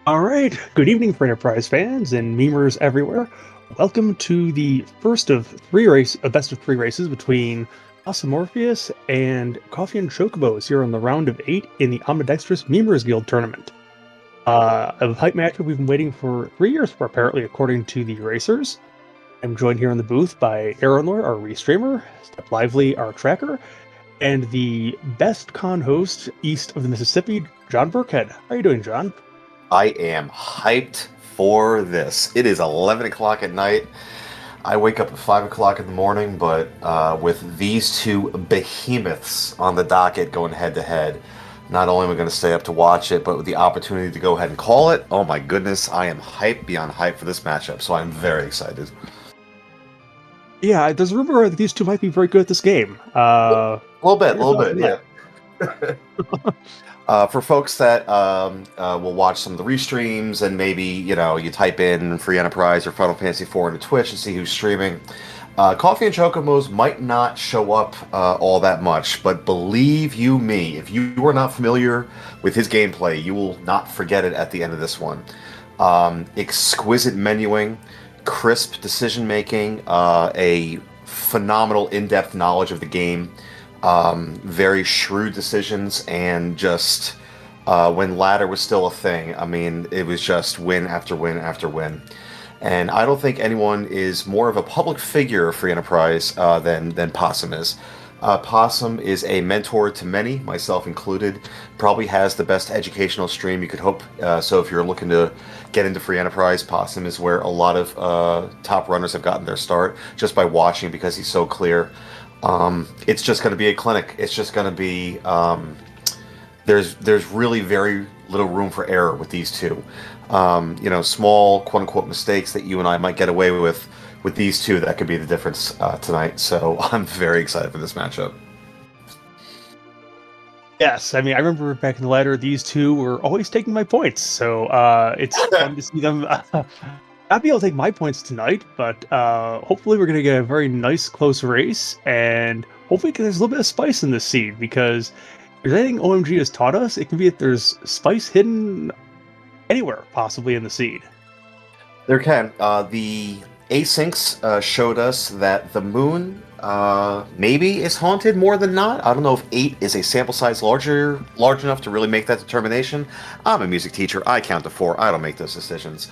All right. Good evening, for Enterprise fans and memers everywhere. Welcome to the first of a best of three races between Possumorpheus and Coffee and Chocobos here on the round of 8 in the Omnidextrous Memers Guild tournament. A hype matchup we've been waiting for 3 years for, apparently, according to the racers. I'm joined here in the booth by Aeronor, our restreamer, Step Lively, our tracker, and the best con host east of the Mississippi, John Burkhead. How are you doing, John? I am hyped for this. It is 11 o'clock at night. I wake up at 5 o'clock in the morning, but with these two behemoths on the docket going head to head, not only am I going to stay up to watch it, but with the opportunity to go ahead and call it, oh my goodness, I am hyped beyond hype for this matchup, so I'm very excited. Yeah, there's a rumor that these two might be very good at this game. A Your little thoughts bit, on yeah. that? For folks that will watch some of the restreams and maybe, you type in Free Enterprise or Final Fantasy IV into Twitch and see who's streaming, Coffee and Chocobos might not show up all that much, but believe you me, if you are not familiar with his gameplay, you will not forget it at the end of this one. Exquisite menuing, crisp decision making, a phenomenal in-depth knowledge of the game, very shrewd decisions, and just when ladder was still a thing, I mean, it was just win after win after win. And I don't think anyone is more of a public figure of Free Enterprise than Possum is. Possum is a mentor to many, myself included. Probably has the best educational stream you could hope. So if you're looking to get into Free Enterprise, Possum is where a lot of top runners have gotten their start just by watching because he's so clear. It's just going to be a clinic. It's just going to be there's really very little room for error with these two. Small quote unquote mistakes that you and I might get away with these two, that could be the difference tonight. So I'm very excited for this matchup. Yes, I mean, I remember back in the ladder, these two were always taking my points, so it's fun to see them not be able to take my points tonight, but hopefully we're going to get a very nice, close race, and hopefully there's a little bit of spice in this seed, because if there's anything OMG has taught us, it can be that there's spice hidden anywhere, possibly in the seed. There can. The asyncs showed us that the moon maybe is haunted more than not. I don't know if 8 is a sample size large enough to really make that determination. I'm a music teacher. I count to 4. I don't make those decisions.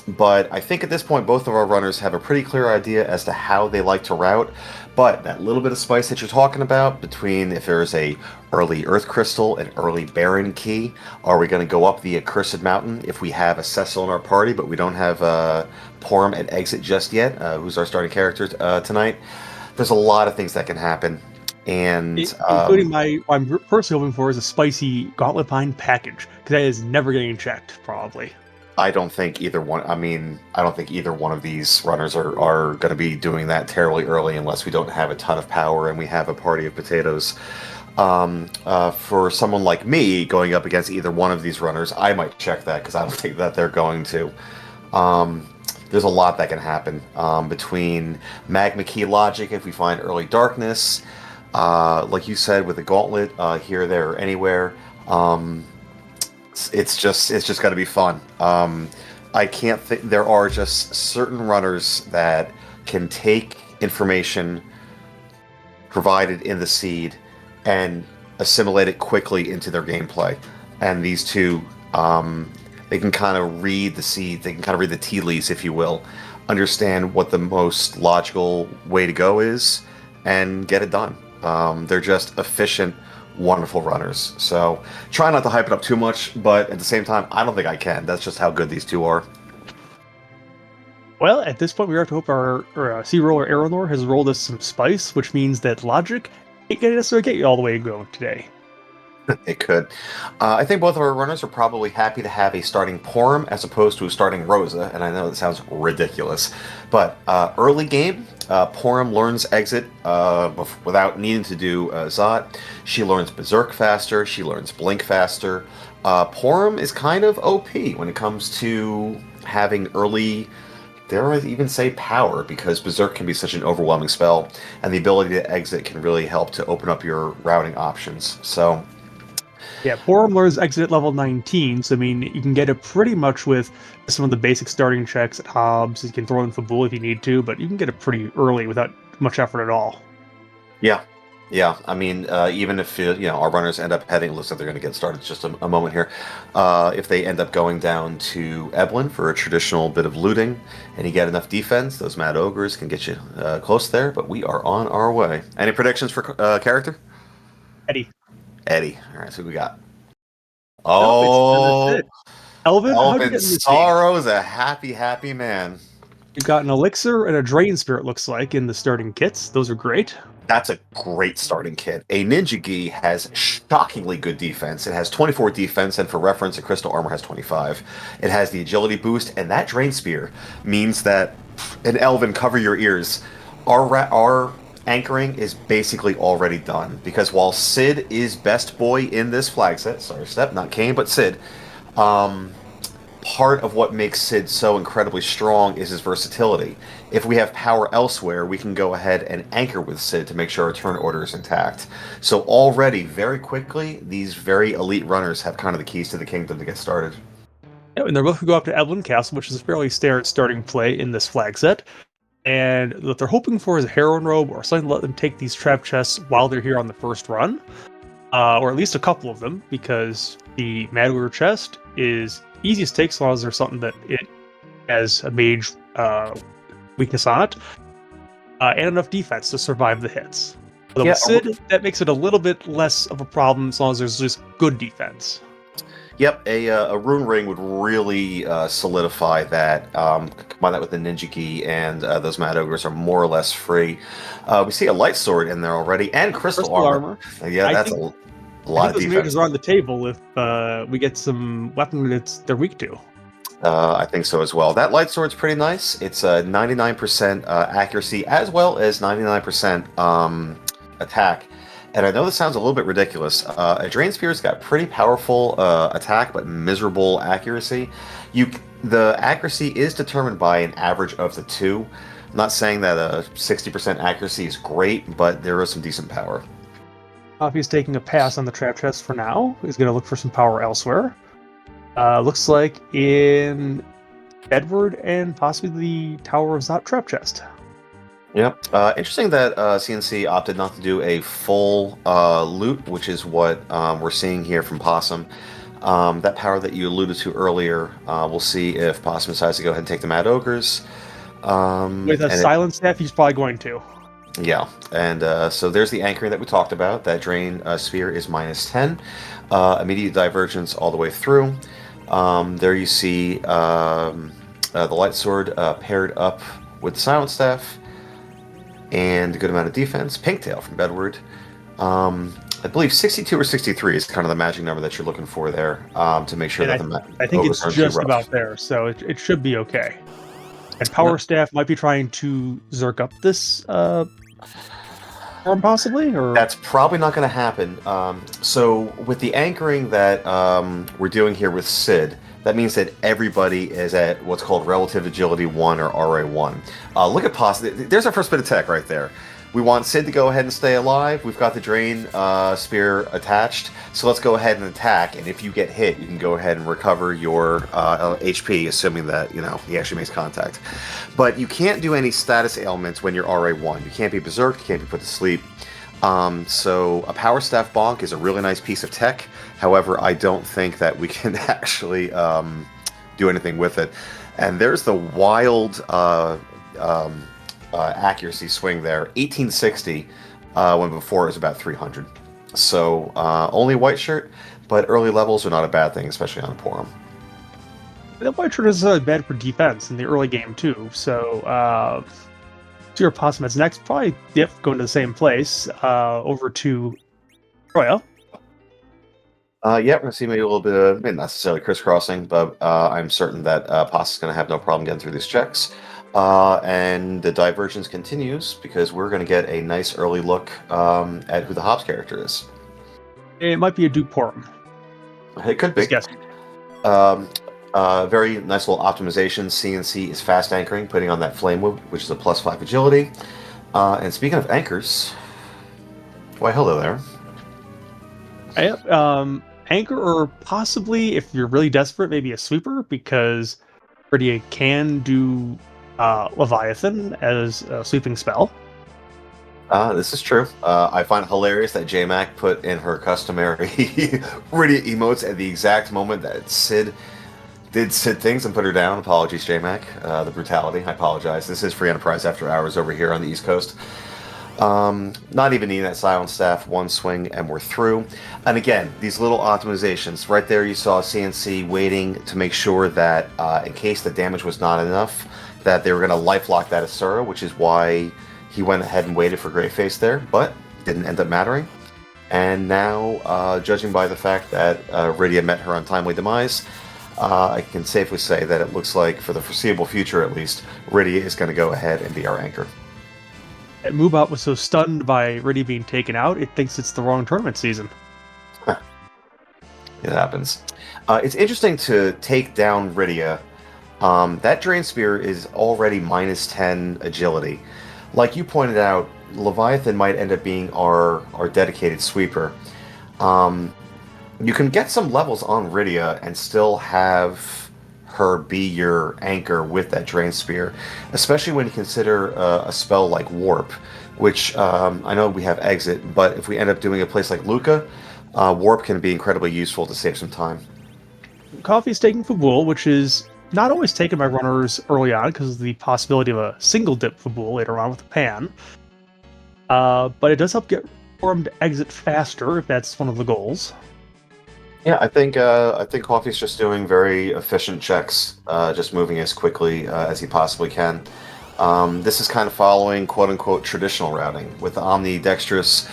But I think at this point, both of our runners have a pretty clear idea as to how they like to route. But that little bit of spice that you're talking about, between if there's a early Earth Crystal, an early Baron Key, are we going to go up the Accursed Mountain if we have a Cecil in our party, but we don't have Porum at exit just yet, who's our starting character tonight? There's a lot of things that can happen. And Including I'm personally hoping for is a spicy Gauntlet Bind package, because that is never getting checked, probably. I don't think either one. I mean, I don't think either one of these runners are going to be doing that terribly early unless we don't have a ton of power and we have a party of potatoes. For someone like me going up against either one of these runners, I might check that because I don't think that they're going to. There's a lot that can happen between Magma Key logic if we find early darkness, like you said with the Gauntlet here, there, or anywhere. It's just got to be fun. I can't think. There are just certain runners that can take information provided in the seed and assimilate it quickly into their gameplay. And these two, they can kind of read the seed. They can kind of read the tea leaves, if you will, understand what the most logical way to go is, and get it done. They're just efficient, wonderful runners. So try not to hype it up too much, but at the same time, I don't think I can. That's just how good these two are. Well, at this point, we have to hope our sea roller Aeronor has rolled us some spice, which means that logic ain't gonna necessarily get you all the way going today. It could. I think both of our runners are probably happy to have a starting Porum as opposed to a starting Rosa, and I know that sounds ridiculous, but early game, Porum learns exit without needing to do Zot. She learns Berserk faster. She learns Blink faster. Porum is kind of OP when it comes to having early, dare I even say, power, because Berserk can be such an overwhelming spell, and the ability to exit can really help to open up your routing options. So Yeah, Porum lures exit at level 19, so I mean, you can get it pretty much with some of the basic starting checks at Hobbs. You can throw in Fabul if you need to, but you can get it pretty early without much effort at all. Yeah, yeah. I mean, even if our runners end up heading, looks like they're going to get started. Just a moment here. If they end up going down to Eblin for a traditional bit of looting, and you get enough defense, those mad ogres can get you close there. But we are on our way. Any predictions for character? Eddie. Eddie. All right, so we got. Nope, it's Oh, it. Elvin, how'd you Elvin get in this team? Sorrow's a happy, happy man. You've got an elixir and a drain spirit, looks like, in the starting kits. Those are great. That's a great starting kit. A Ninja Gi has shockingly good defense. It has 24 defense, and for reference, a Crystal Armor has 25. It has the agility boost, and that Drain Spear means that an Elven, cover your ears. Our anchoring is basically already done, because while Sid is best boy in this flag set, sorry, Step, not Kane, but Sid, part of what makes Sid so incredibly strong is his versatility. If we have power elsewhere, we can go ahead and anchor with Sid to make sure our turn order is intact. So already, very quickly, these very elite runners have kind of the keys to the kingdom to get started. Yeah, and they're both going to go up to Evelyn Castle, which is a fairly standard starting play in this flag set. And what they're hoping for is a heroine robe or something to let them take these trap chests while they're here on the first run, or at least a couple of them, because the Madware chest is easiest take as long as there's something that it has a mage weakness on it, and enough defense to survive the hits. Although with Sid, that makes it a little bit less of a problem as long as there's just good defense. Yep, a rune ring would really solidify that. Combine that with the Ninja Gi, and those Mad Ogres are more or less free. We see a light sword in there already, and crystal armor. Yeah, that's a lot of defense. I think those mages are on the table if we get some weapon that they're weak to. I think so as well. That light sword's pretty nice. It's 99% accuracy as well as 99% attack. And I know this sounds a little bit ridiculous. A Drain Spear's got pretty powerful attack, but miserable accuracy. The accuracy is determined by an average of the two. I'm not saying that 60% accuracy is great, but there is some decent power. He's taking a pass on the trap chest for now. He's going to look for some power elsewhere. Looks like in Edward and possibly the Tower of Zot trap chest. Yep. Interesting that CNC opted not to do a full loot, which is what we're seeing here from Possum. That power that you alluded to earlier, we'll see if Possum decides to go ahead and take the Mad Ogres. With a Silent Staff, he's probably going to. Yeah, and so there's the anchoring that we talked about. That Drain Sphere is -10. Immediate divergence all the way through. There you see the Light Sword paired up with the Silent Staff. And a good amount of defense. Pinktail from Bedward. I believe 62 or 63 is kind of the magic number that you're looking for there to make sure that I think it's just about there, so it should be okay. And Power Staff might be trying to Zerk up this form, possibly? Or that's probably not going to happen. So with the anchoring that we're doing here with Sid, that means that everybody is at what's called Relative Agility 1 or RA1. Look at Possum. There's our first bit of tech right there. We want Sid to go ahead and stay alive. We've got the Drain Spear attached. So let's go ahead and attack. And if you get hit, you can go ahead and recover your HP, assuming that, he actually makes contact. But you can't do any status ailments when you're RA1. You can't be berserked. You can't be put to sleep. So a Power Staff Bonk is a really nice piece of tech. However, I don't think that we can actually do anything with it. And there's the wild accuracy swing there. 1860 when before it was about 300. So only white shirt, but early levels are not a bad thing, especially on a Porum. The white shirt is bad for defense in the early game too. So your Possum is next. Probably Diff going to the same place. Over to Royal. Yeah, we're going to see maybe a little bit of, not necessarily crisscrossing, but I'm certain that Possum's going to have no problem getting through these checks. And the divergence continues because we're going to get a nice early look at who the Hobbs character is. It might be a Duke Porum. It could be. Yes. Very nice little optimization. CNC is fast anchoring, putting on that Flame Whip, which is a +5 agility. And speaking of anchors, why hello there. anchor, or possibly, if you're really desperate, maybe a sweeper, because Rydia can do Leviathan as a sweeping spell. This is true. I find it hilarious that JMac put in her customary Rydia emotes at the exact moment that Sid did Sid things and put her down. Apologies, JMac. The brutality. I apologize. This is Free Enterprise After Hours over here on the East Coast. Not even needing that silent staff, one swing, and we're through. And again, these little optimizations. Right there, you saw CNC waiting to make sure that in case the damage was not enough, that they were going to lifelock that Asura, which is why he went ahead and waited for Greyface there, but didn't end up mattering. And now, judging by the fact that Rydia met her untimely demise, I can safely say that it looks like, for the foreseeable future at least, Rydia is going to go ahead and be our anchor. Moobot was so stunned by Rydia being taken out, it thinks it's the wrong tournament season. It happens. It's interesting to take down Rydia. That Drain Spear is already minus 10 agility. Like you pointed out, Leviathan might end up being our dedicated sweeper. You can get some levels on Rydia and still have her be your anchor with that Drain Spear, especially when you consider a spell like Warp, which I know we have Exit, but if we end up doing a place like Luca, Warp can be incredibly useful to save some time. Coffee's taking Fabul, which is not always taken by runners early on because of the possibility of a single dip Fabul later on with a pan. But it does help get Form to exit faster if that's one of the goals. Yeah, I think Coffee's just doing very efficient checks, just moving as quickly as he possibly can. This is kind of following quote unquote traditional routing. With the Omnidextrous,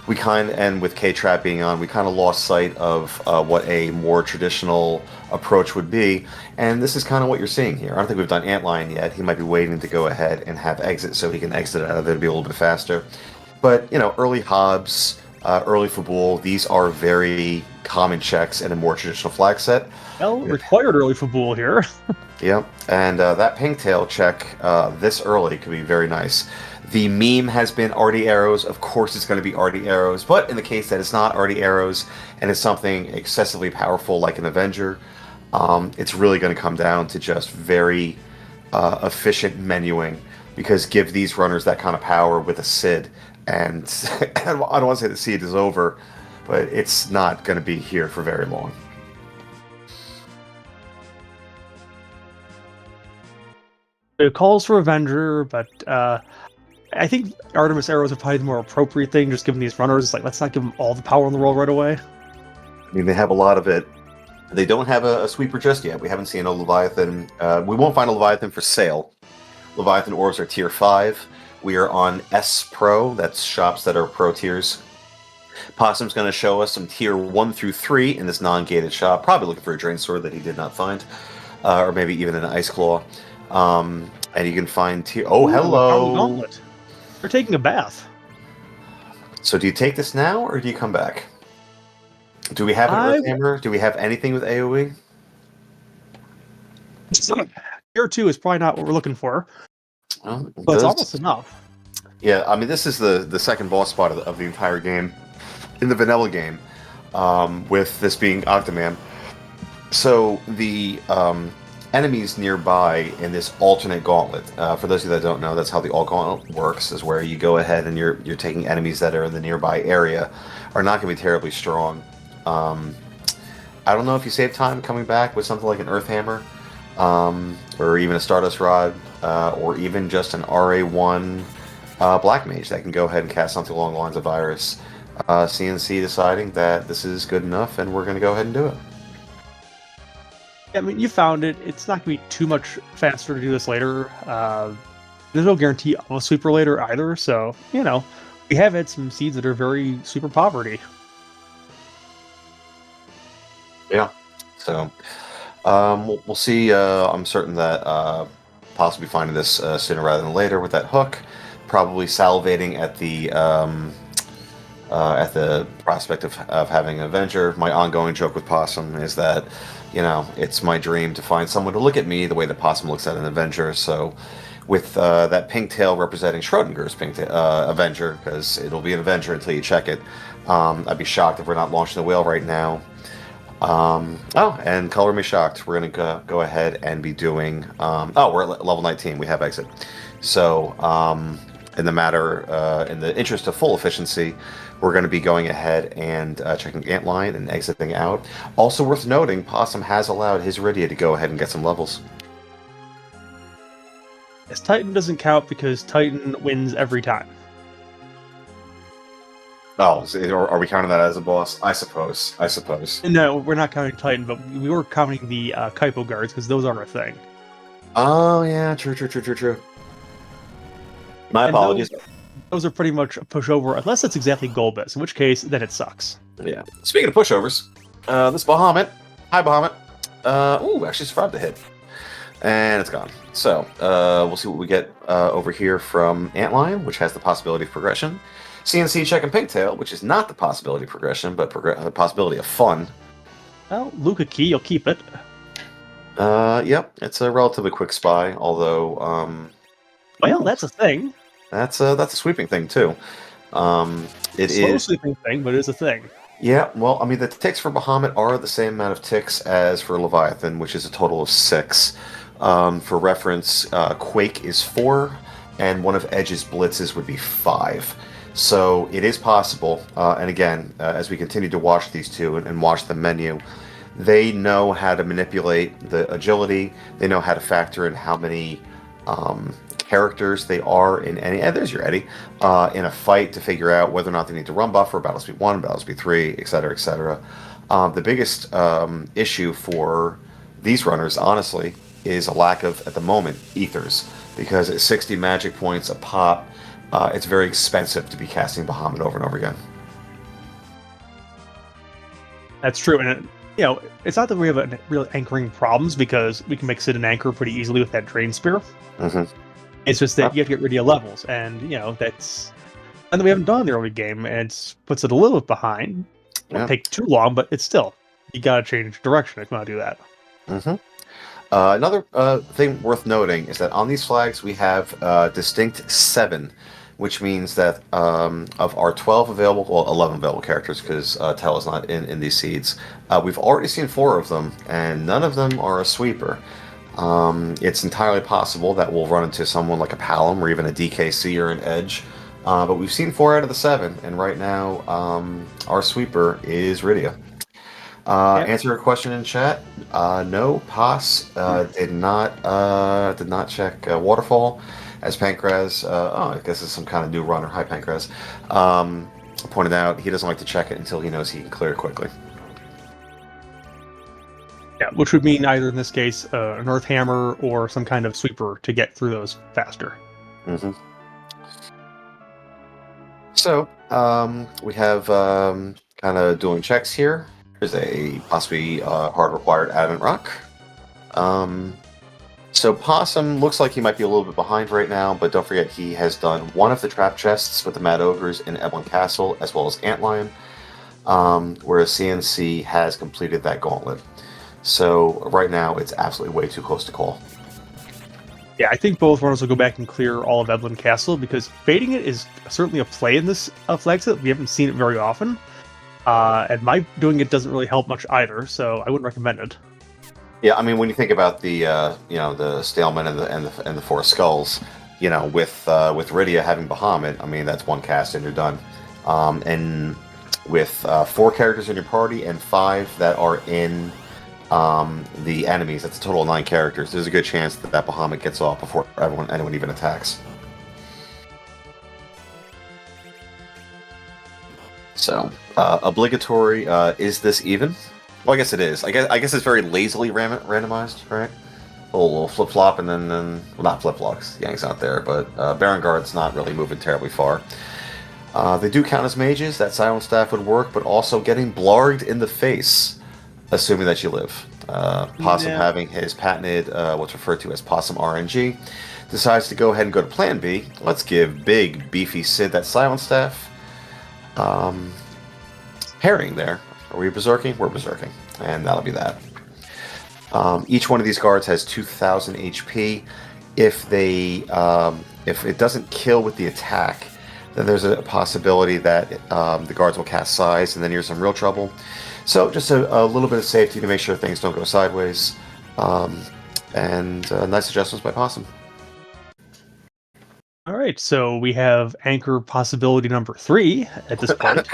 and with K-Trap being on, we kind of lost sight of what a more traditional approach would be, and this is kind of what you're seeing here. I don't think we've done Antlion yet. He might be waiting to go ahead and have Exit so he can exit out of there to be a little bit faster. But, early Hobbs, early Fabul, these are very common checks in a more traditional flag set. Well, required early Fabul here. Yep, and that Pinktail check this early could be very nice. The meme has been Artie Arrows. Of course it's going to be Artie Arrows, but in the case that it's not Artie Arrows and it's something excessively powerful like an Avenger, it's really going to come down to just very efficient menuing, because give these runners that kind of power with a Sid, and I don't want to say the Sid is over, but it's not going to be here for very long. It calls for Avenger, but I think Artemis Arrows are probably the more appropriate thing, just given these runners. It's like, let's not give them all the power in the world right away. I mean, they have a lot of it. They don't have a sweeper just yet. We haven't seen a Leviathan. We won't find a Leviathan for sale. Leviathan orbs are tier 5. We are on S Pro. That's shops that are pro tiers. Possum's going to show us some tier 1 through 3 in this non-gated shop. Probably looking for a Drain Sword that he did not find. Or maybe even an Ice Claw. And you can find tier... Oh, hello! They're taking a bath. So do you take this now, or do you come back? Do we have an Earth Hammer? Do we have anything with AoE? Tier 2 is probably not what we're looking for. Well, but it's almost enough. Yeah, I mean, this is the second boss spot of the entire game. In the vanilla game, with this being Octoman. So the enemies nearby in this alternate gauntlet. For those of you that don't know, that's how the alt gauntlet works, is where you go ahead and you're taking enemies that are in the nearby area, are not going to be terribly strong. I don't know if you save time coming back with something like an Earth Hammer, or even a Stardust Rod, or even just an RA1 Black Mage that can go ahead and cast something along the lines of Virus. CNC deciding that this is good enough and we're going to go ahead and do it. I mean, you found it. It's not going to be too much faster to do this later. There's no guarantee of a sweeper later either, so, we have had some seeds that are very super poverty. Yeah, so we'll see. I'm certain that possibly finding this sooner rather than later with that hook, probably salivating at the prospect of having an Avenger. My ongoing joke with Possum is that, it's my dream to find someone to look at me the way that Possum looks at an Avenger. So with that pink tail representing Schrodinger's Avenger, because it'll be an Avenger until you check it, I'd be shocked if we're not launching the whale right now. And color me shocked. We're gonna go ahead and be doing. We're at level 19. We have exit. So, in the interest of full efficiency, we're going to be going ahead and checking Antline and exiting out. Also worth noting, Possum has allowed his Rydia to go ahead and get some levels. Yes, Titan doesn't count because Titan wins every time. Oh, are we counting that as a boss? I suppose. No, we're not counting Titan, but we were counting the Kaipo guards because those are a thing. Oh, yeah, true. My apologies. Those are pretty much a pushover, unless it's exactly goal-based, in which case, then it sucks. Yeah. Speaking of pushovers, this Bahamut. Hi, Bahamut. Actually survived the hit. And it's gone. So, we'll see what we get over here from Antlion, which has the possibility of progression. CNC checking Pigtail, which is not the possibility of progression, but the possibility of fun. Well, Luca Key, you'll keep it. Yep, it's a relatively quick spy, although, well, that's a thing. That's a sweeping thing, too. It Slow is... sweeping thing, but it is a thing. Yeah, well, I mean, the ticks for Bahamut are the same amount of ticks as for Leviathan, which is a total of 6. For reference, Quake is 4, and one of Edge's blitzes would be 5. So it is possible, and again, as we continue to watch these two and watch the menu, they know how to manipulate the agility, they know how to factor in how many characters they are in any, and there's your Eddie, in a fight to figure out whether or not they need to run buffer, battle speed 1, battle speed 3, etc., etc. The biggest issue for these runners, honestly, is a lack of, at the moment, ethers, because at 60 magic points a pop, it's very expensive to be casting Bahamut over and over again. That's true, and it's not that we have real anchoring problems because we can make Sid an anchor pretty easily with that Drain Spear. Mm-hmm. It's just that you have to get rid of levels, and that's and that we haven't done in the early game, and it puts it a little bit behind. It won't take too long, but it's still you got to change direction if you want to do that. Mm-hmm. Another thing worth noting is that on these flags we have distinct 7, which means that of our 12 available, well, 11 available characters, because Tel is not in these seeds, we've already seen 4 of them, and none of them are a sweeper. It's entirely possible that we'll run into someone like a Palom or even a DKC or an Edge, but we've seen 4 out of the 7, and right now our sweeper is Rydia. Answer your question in chat. No, Poss did not check Waterfall, as Pancraz. I guess it's some kind of new runner. Hi, Pancraz. Pointed out he doesn't like to check it until he knows he can clear quickly. Yeah, which would mean either in this case an Earth Hammer or some kind of sweeper to get through those faster. Mm-hmm. So we have kind of doing checks here. There's a possibly hard required adamant rock. So Possum looks like he might be a little bit behind right now, but don't forget he has done one of the trap chests with the Mad Ogres in Ebon Castle, as well as Antlion, whereas CNC has completed that gauntlet. So right now it's absolutely way too close to call. Yeah, I think both runners will go back and clear all of Ebon Castle, because fading it is certainly a play in this flag set. We haven't seen it very often. And my doing it doesn't really help much either, so I wouldn't recommend it. Yeah, I mean, when you think about the the Stalemate and the 4 Skulls, with Rydia having Bahamut, I mean that's 1 cast and you're done. And with 4 characters in your party and 5 that are in the enemies, that's a total of 9 characters. There's a good chance that Bahamut gets off before anyone even attacks. So, obligatory, is this even? Well, I guess it is. I guess it's very lazily randomized, right? A little flip-flop, and then well, not flip-flops, Yang's not there, but Baron Guard's not really moving terribly far. They do count as mages, that Silent Staff would work, but also getting blarged in the face, assuming that you live. Possum having his patented, what's referred to as Possum RNG, decides to go ahead and go to Plan B. Let's give big, beefy Sid that Silent Staff. Herring there. Are we berserking? We're berserking. And that'll be that. Each one of these guards has 2,000 HP. If it doesn't kill with the attack, then there's a possibility that the guards will cast Size, and then you're in some real trouble. So just a little bit of safety to make sure things don't go sideways. And nice adjustments by Possum. All right, so we have anchor possibility number 3 at this point.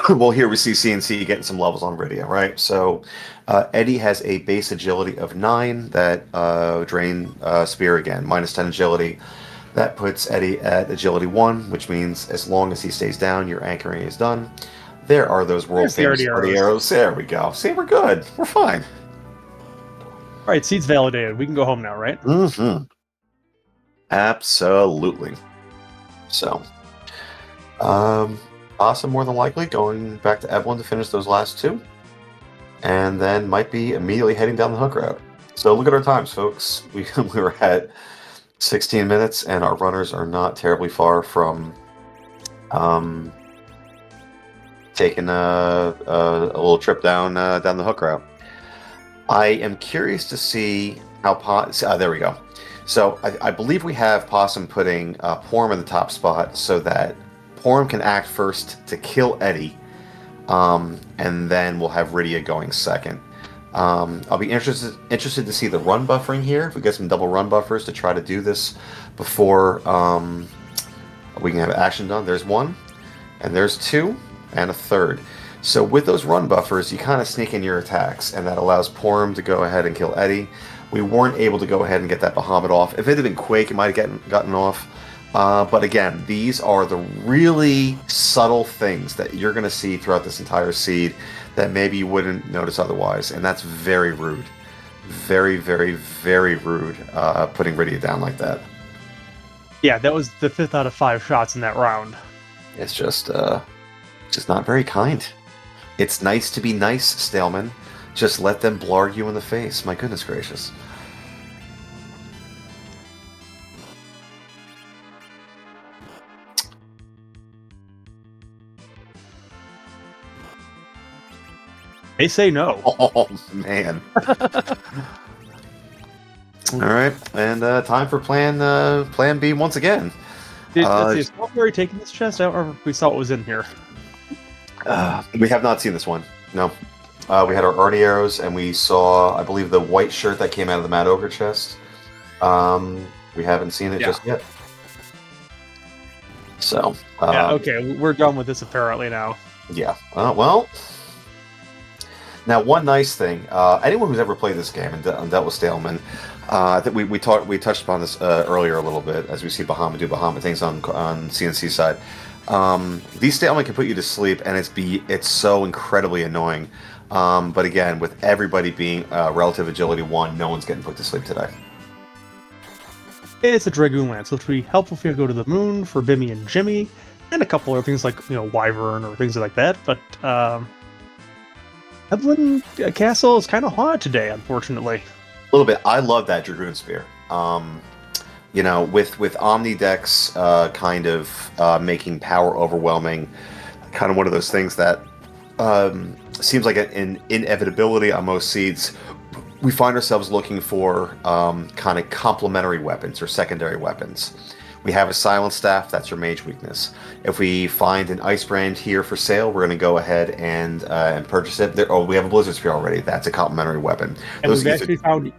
Well, here we see CNC getting some levels on Rydia, right? So Eddie has a base agility of 9. That drain spear again, minus 10 agility. That puts Eddie at agility 1, which means as long as he stays down, your anchoring is done. There are those world famous arrows. Arrows. There we go. See, we're good. We're fine. All right, seeds validated. We can go home now, right? Mm-hmm. Absolutely. So, Possum more than likely going back to Evelyn to finish those last 2, and then might be immediately heading down the hook route. So look at our times, folks. We were at 16 minutes, and our runners are not terribly far from taking a little trip down the hook route. I am curious to see how there we go. So I believe we have Possum putting Porm in the top spot so that Porm can act first to kill Eddie, and then we'll have Rydia going second. I'll be interested to see the run buffering here. If we get some double run buffers to try to do this before we can have action done. There's 1, and there's 2, and a 3rd. So with those run buffers, you kind of sneak in your attacks, and that allows Porm to go ahead and kill Eddie. We weren't able to go ahead and get that Bahamut off. If it had been Quake, it might have gotten off. But again, these are the really subtle things that you're going to see throughout this entire seed that maybe you wouldn't notice otherwise, and that's very rude. Very, very, very rude, putting Rydia down like that. Yeah, that was the 5th out of 5 shots in that round. It's just not very kind. It's nice to be nice, Staleman. Just let them blarg you in the face. My goodness gracious. They say no. Oh, man. All right, and time for Plan B once again. Is Strawberry taking this chest? I don't remember if we saw what was in here. We have not seen this one. No. We had our Arnie arrows, and we saw, I believe, the white shirt that came out of the Mad Ogre chest. We haven't seen it just yet. So. Yeah, okay, we're done with this apparently now. Yeah. Well. Now, one nice thing, anyone who's ever played this game and dealt with Staleman, I think we touched upon this earlier a little bit as we see Bahamut do Bahamut things on CNC side. These Staleman can put you to sleep, and it's so incredibly annoying. But again, with everybody being relative agility 1, no one's getting put to sleep today. It's a Dragoon Lance, which would be helpful if you go to the moon for Bimmy and Jimmy, and a couple other things like Wyvern or things like that. But Evelyn Castle is kind of hot today, unfortunately. A little bit. I love that Dragoon Spear. With Omnidex kind of making power overwhelming, kind of one of those things that seems like an inevitability on most seeds. We find ourselves looking for kind of complementary weapons or secondary weapons. We have a Silent Staff, that's your mage weakness. If we find an Ice Brand here for sale, we're going to go ahead and purchase it. We have a Blizzard Spear already. That's a complementary weapon. And we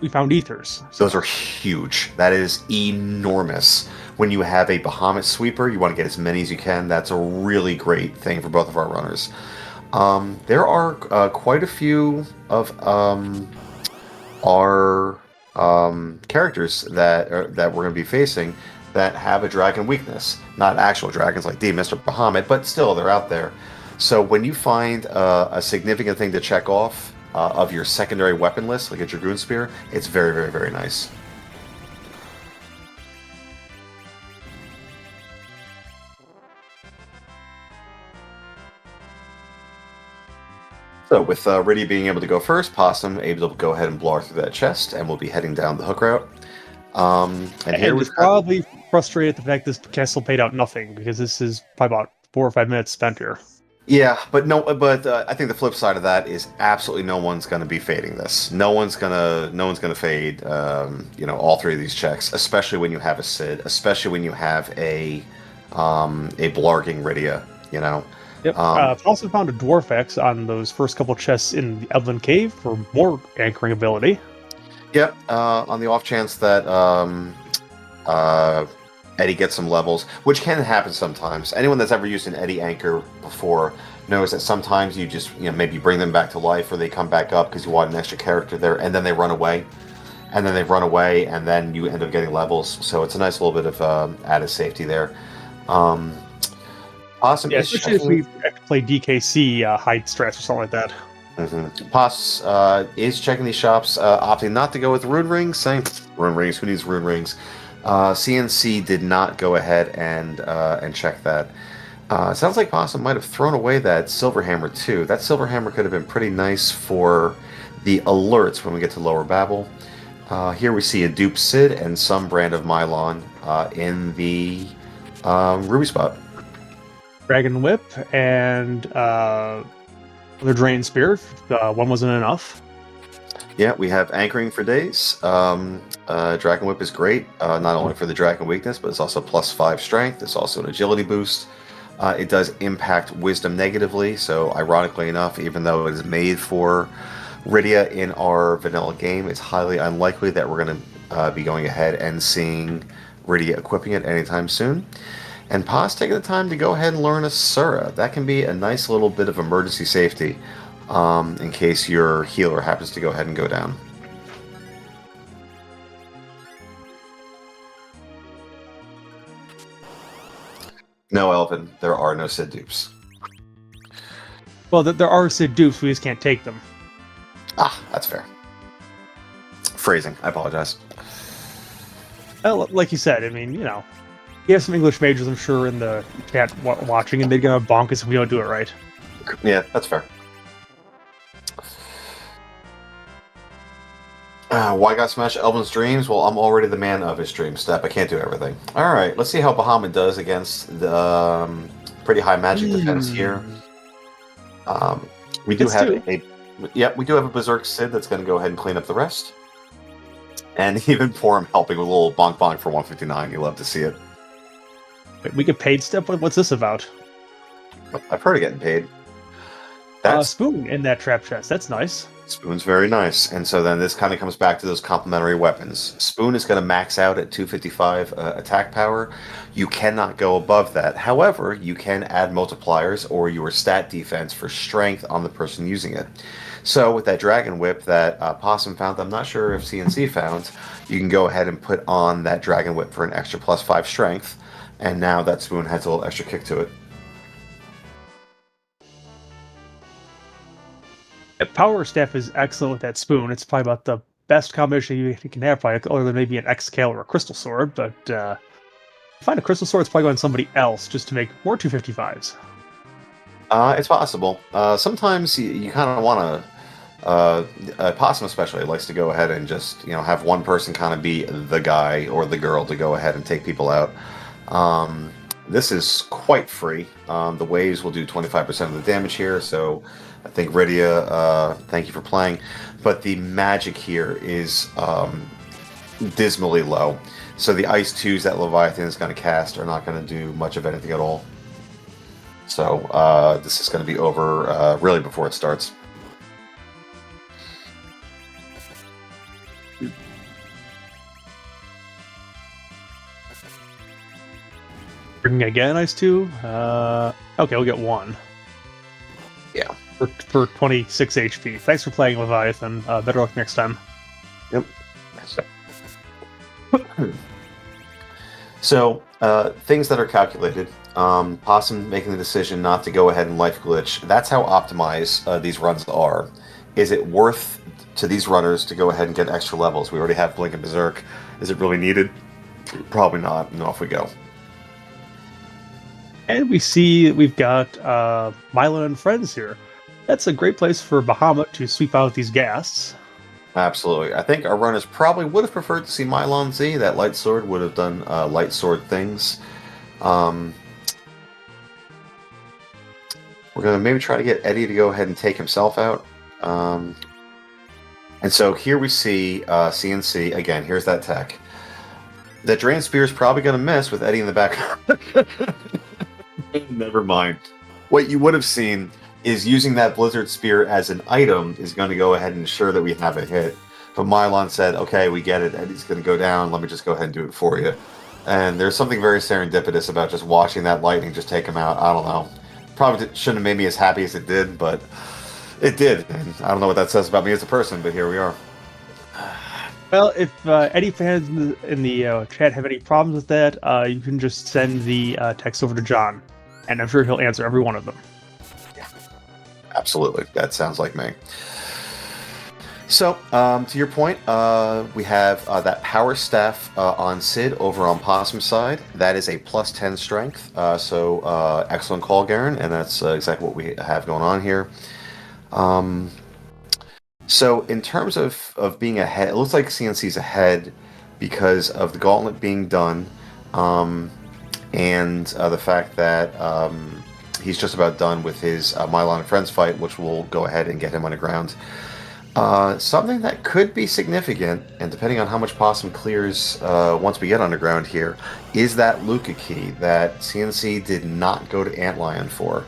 found Ethers. So. Those are huge. That is enormous. When you have a Bahamut Sweeper, you want to get as many as you can. That's a really great thing for both of our runners. There are quite a few of our characters that we're going to be facing that have a dragon weakness. Not actual dragons like Mr. Bahamut, but still, they're out there. So when you find a significant thing to check off of your secondary weapon list, like a Dragoon Spear, it's very, very, very nice. So with Rydia being able to go first, Possum able to go ahead and blow through that chest, and we'll be heading down the hook route. And here we're probably frustrated at the fact this castle paid out nothing, because this is probably about 4 or 5 minutes spent here. Yeah, but I think the flip side of that is absolutely no one's going to be fading this. No one's gonna fade. All 3 of these checks, especially when you have a Sid, especially when you have a blarging Rydia. Yep. Also found a Dwarf X on those first couple chests in the Elven Cave for more anchoring ability. Yep. On the off chance that Eddie gets some levels, which can happen sometimes. Anyone that's ever used an Eddie anchor before knows that sometimes you just maybe bring them back to life, or they come back up because you want an extra character there, and then they run away, and then you end up getting levels. So it's a nice little bit of added safety there. Possum is especially if we play DKC hide stress or something like that. Poss is checking these shops, opting not to go with rune rings, saying rune rings. Who needs rune rings? CNC did not go ahead and check that. Sounds like Possum might have thrown away that silver hammer too. That silver hammer could have been pretty nice for the alerts when we get to Lower Babel. Here we see a dupe Sid and some brand of Mylon in the Ruby spot. Dragon Whip and the Drain Spear. One wasn't enough. Yeah, we have anchoring for days. Dragon Whip is great, not only for the dragon weakness, but it's also +5 strength. It's also an agility boost. It does impact wisdom negatively, so ironically enough, even though it is made for Rydia in our vanilla game, it's highly unlikely that we're going to be going ahead and seeing Rydia equipping it anytime soon. And Pa's taking the time to go ahead and learn a Sura. That can be a nice little bit of emergency safety in case your healer happens to go ahead and go down. No, Elvin, there are no Sid dupes. Well, there are Sid dupes, we just can't take them. Ah, that's fair. Phrasing, I apologize. Well, like you said, I mean, you have some English majors, I'm sure, in the chat watching, and they're gonna bonk us if we don't do it right. Yeah, that's fair. Why got smashed Elvin's dreams? Well, I'm already the man of his dream step. I can't do everything. All right, let's see how Bahamut does against the pretty high magic defense here. We do have a Berserk Sid that's going to go ahead and clean up the rest. And even for him helping with a little bonk bonk for 159, you love to see it. Wait, we get paid step? What's this about? I've heard of getting paid. Spoon in that trap chest. That's nice. Spoon's very nice. And so then this kind of comes back to those complementary weapons. Spoon is going to max out at 255 attack power. You cannot go above that. However, you can add multipliers or your stat defense for strength on the person using it. So with that Dragon Whip that Possum found, I'm not sure if CNC found, you can go ahead and put on that Dragon Whip for an extra +5 strength. And now that Spoon has a little extra kick to it. Power Staff is excellent with that Spoon. It's probably about the best combination you can have, probably, other than maybe an X-Scale or a Crystal Sword, but find a Crystal Sword, it's probably going somebody else just to make more 255s. It's possible. Sometimes you kind of want to... Possum especially likes to go ahead and just have one person kind of be the guy or the girl to go ahead and take people out. This is quite free. The waves will do 25% of the damage here, so I think Rydia, thank you for playing. But the magic here is dismally low. So the Ice 2s that Leviathan is going to cast are not going to do much of anything at all. So this is going to be over really before it starts. Bringing again, Ice 2? Okay, we'll get one. Yeah. For 26 HP. Thanks for playing Leviathan. Better luck next time. Yep. So, things that are calculated. Possum making the decision not to go ahead and life glitch. That's how optimized these runs are. Is it worth to these runners to go ahead and get extra levels? We already have Blink and Berserk. Is it really needed? Probably not. And off we go. And we see we've got Mylon and friends here. That's a great place for Bahamut to sweep out these ghasts. Absolutely. I think our runners probably would have preferred to see Mylon Z. That light sword would have done light sword things. We're going to maybe try to get Eddie to go ahead and take himself out. And so here we see CNC. Again, here's that tech. That Drain Spear is probably going to miss with Eddie in the back. Never mind. What you would have seen is using that Blizzard Spear as an item is going to go ahead and ensure that we have a hit. But Mylon said, okay, we get it, Eddie's going to go down, let me just go ahead and do it for you. And there's something very serendipitous about just watching that lightning just take him out. I don't know. Probably shouldn't have made me as happy as it did, but it did. And I don't know what that says about me as a person, but here we are. Well, if any fans in the chat have any problems with that, you can just send the text over to John, and I'm sure he'll answer every one of them. Yeah, absolutely. That sounds like me. So, to your point, we have that Power Staff on Sid over on Possum's side. That is a +10 strength, so excellent call, Garen, and that's exactly what we have going on here. So in terms of being ahead, it looks like CNC's ahead because of the gauntlet being done, and the fact that he's just about done with his Mylon and Friends fight, which will go ahead and get him underground. Something that could be significant, and depending on how much Possum clears once we get underground here, is that Luca key that CNC did not go to Antlion for.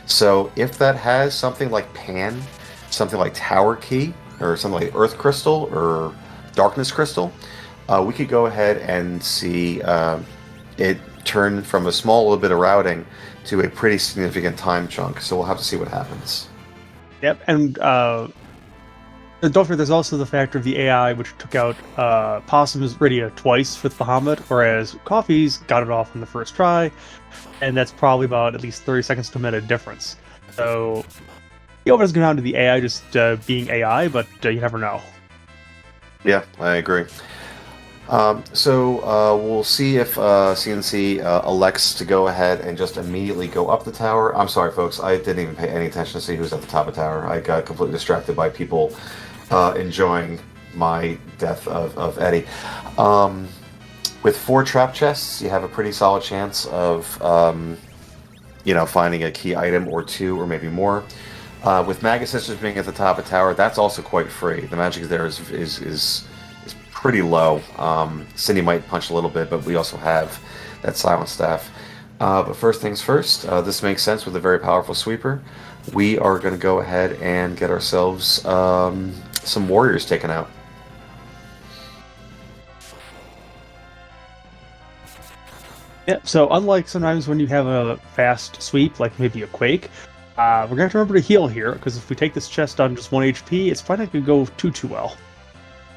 So if that has something like Pan, something like Tower Key, or something like Earth Crystal, or Darkness Crystal, we could go ahead and see it turn from a small little bit of routing to a pretty significant time chunk. So we'll have to see what happens. Yep, and don't forget, there's also the factor of the AI, which took out Possum's Rydia twice with Bahamut, whereas Coffee's got it off in the first try, and that's probably about at least 30 seconds to a minute difference. So it always goes down to the AI just being AI, but you never know. Yeah, I agree. So we'll see if CNC elects to go ahead and just immediately go up the tower. I'm sorry, folks. I didn't even pay any attention to see who's at the top of the tower. I got completely distracted by people enjoying my death of Eddie. With 4 trap chests, you have a pretty solid chance of finding a key item or 2 or maybe more. With Magus Sisters being at the top of the tower, that's also quite free. The magic there is pretty low. Cindy might punch a little bit, but we also have that Silent Staff. But first things first, this makes sense with a very powerful sweeper. We are going to go ahead and get ourselves some warriors taken out. Yeah, so unlike sometimes when you have a fast sweep, like maybe a Quake, we're going to have to remember to heal here, because if we take this chest on just 1 HP, it's probably not going to go too well.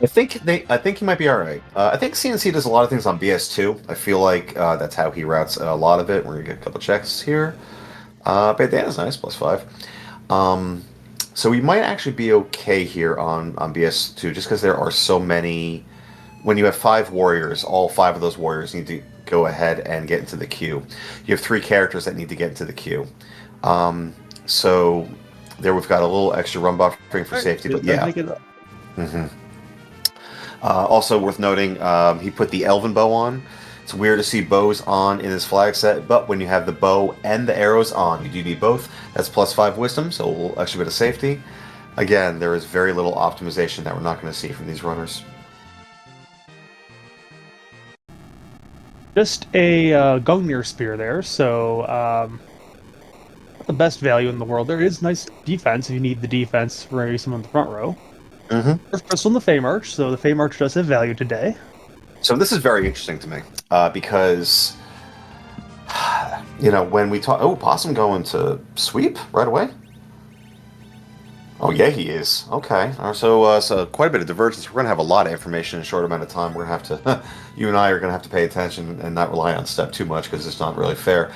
I think he might be alright. I think CNC does a lot of things on BS2. I feel like that's how he routes a lot of it. We're going to get a couple checks here. Bandana's nice, +5. So we might actually be okay here on BS2, just because there are so many. When you have 5 warriors, all 5 of those warriors need to go ahead and get into the queue. You have 3 characters that need to get into the queue. So there we've got a little extra run buffering for safety, but yeah. Also worth noting, he put the Elven Bow on. It's weird to see bows on in his flag set, but when you have the bow and the arrows on, you do need both. That's +5 wisdom, so we'll extra bit of safety. Again, there is very little optimization that we're not going to see from these runners. Just a Gungnir Spear there, so not the best value in the world. There is nice defense if you need the defense for maybe someone in the front row. Earth Crystal in the Fey March, so the Fey March does have value today. So this is very interesting to me, because, when we talk... Oh, Possum going to sweep right away? Oh, yeah, he is. Okay. So quite a bit of divergence. We're going to have a lot of information in a short amount of time. We're going to have to... you and I are going to have to pay attention and not rely on Step too much, because it's not really fair.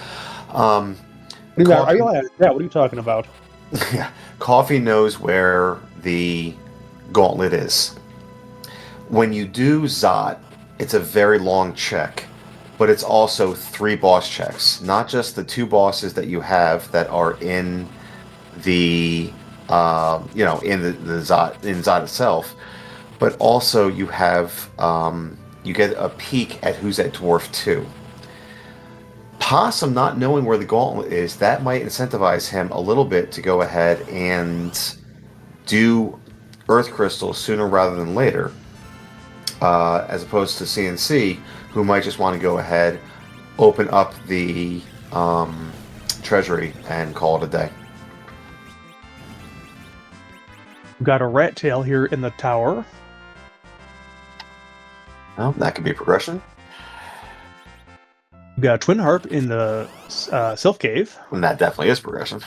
Yeah, what are you talking about? Yeah. Coffee knows where the gauntlet is. When you do Zot, it's a very long check, but it's also 3 boss checks, not just the 2 bosses that you have that are in the in Zot itself, but also you have you get a peek at who's at Dwarf 2. Possum not knowing where the gauntlet is, that might incentivize him a little bit to go ahead and do Earth Crystal sooner rather than later, as opposed to CNC, who might just want to go ahead, open up the treasury and call it a day. We've got a rat tail here in the tower. Well, that could be progression. We've got a twin harp in the Sylph Cave. And that definitely is progression.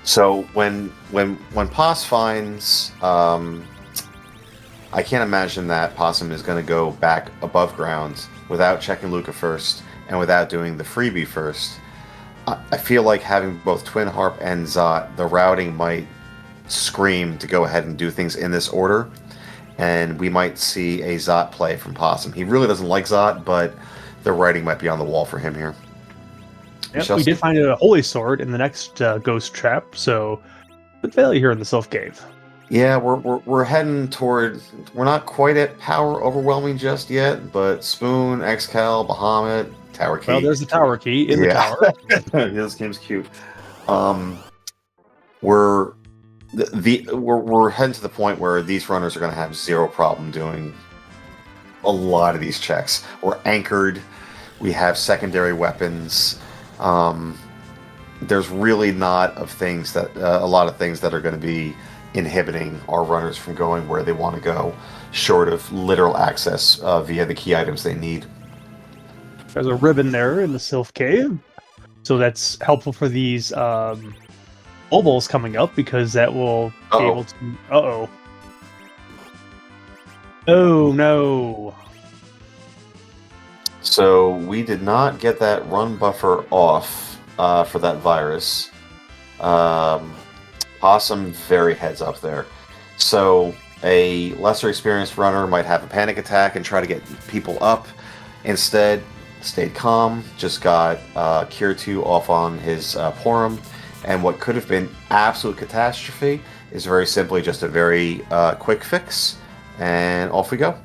So when Poss finds, I can't imagine that Possum is going to go back above ground without checking Luca first and without doing the freebie first. I feel like having both Twin Harp and Zot, the routing might scream to go ahead and do things in this order, and we might see a Zot play from Possum. He really doesn't like Zot, but the writing might be on the wall for him here. Yep, we did find a Holy Sword in the next Ghost Trap, so good value here in the Sylph Cave. Yeah, we're heading toward. We're not quite at power overwhelming just yet, but Spoon, Excal, Bahamut, Tower Key. Well, there's the Tower Key in the tower. Yeah, this game's cute. We're heading to the point where these runners are going to have zero problem doing a lot of these checks. We're anchored. We have secondary weapons. There's really not a lot of things that are going to be inhibiting our runners from going where they want to go, short of literal access via the key items they need. There's a ribbon there in the Sylph Cave, so that's helpful for these mobiles coming up, because that will be able to... Uh-oh. Oh, no. So we did not get that run buffer off for that virus. Possum very heads up there. So a lesser experienced runner might have a panic attack and try to get people up. Instead, stayed calm, just got Cure 2 off on his Porum, and what could have been absolute catastrophe is very simply just a very quick fix, and off we go.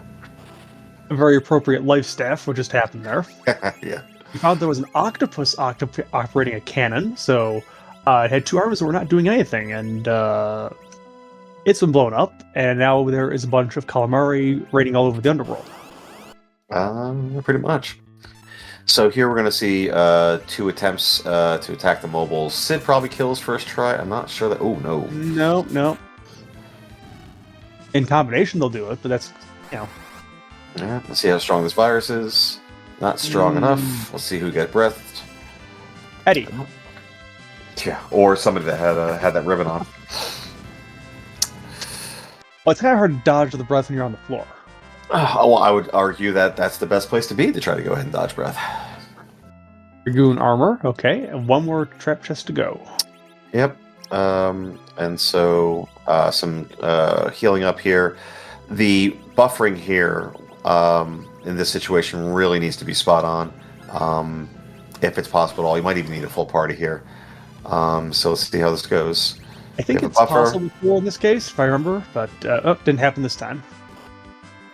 A very appropriate life staff, what just happened there. Yeah. We found there was an octopus operating a cannon, so it had two arms that were not doing anything, and it's been blown up, and now there is a bunch of calamari raiding all over the Underworld. Pretty much. So here we're going to see 2 attempts to attack the mobiles. Sid probably kills first try. I'm not sure that... Oh, no. No. In combination, they'll do it, but that's, Yeah, let's see how strong this virus is. Not strong enough. Let's see who get breathed. Eddie. Yeah, or somebody that had that ribbon on. Well, it's kind of hard to dodge the breath when you're on the floor. Well, I would argue that that's the best place to be to try to go ahead and dodge breath. Dragoon armor, okay, and one more trap chest to go. Yep. And so some healing up here. The buffering here in this situation really needs to be spot on. If it's possible at all. You might even need a full party here. So let's see how this goes. I think it's possible before in this case, if I remember, but didn't happen this time.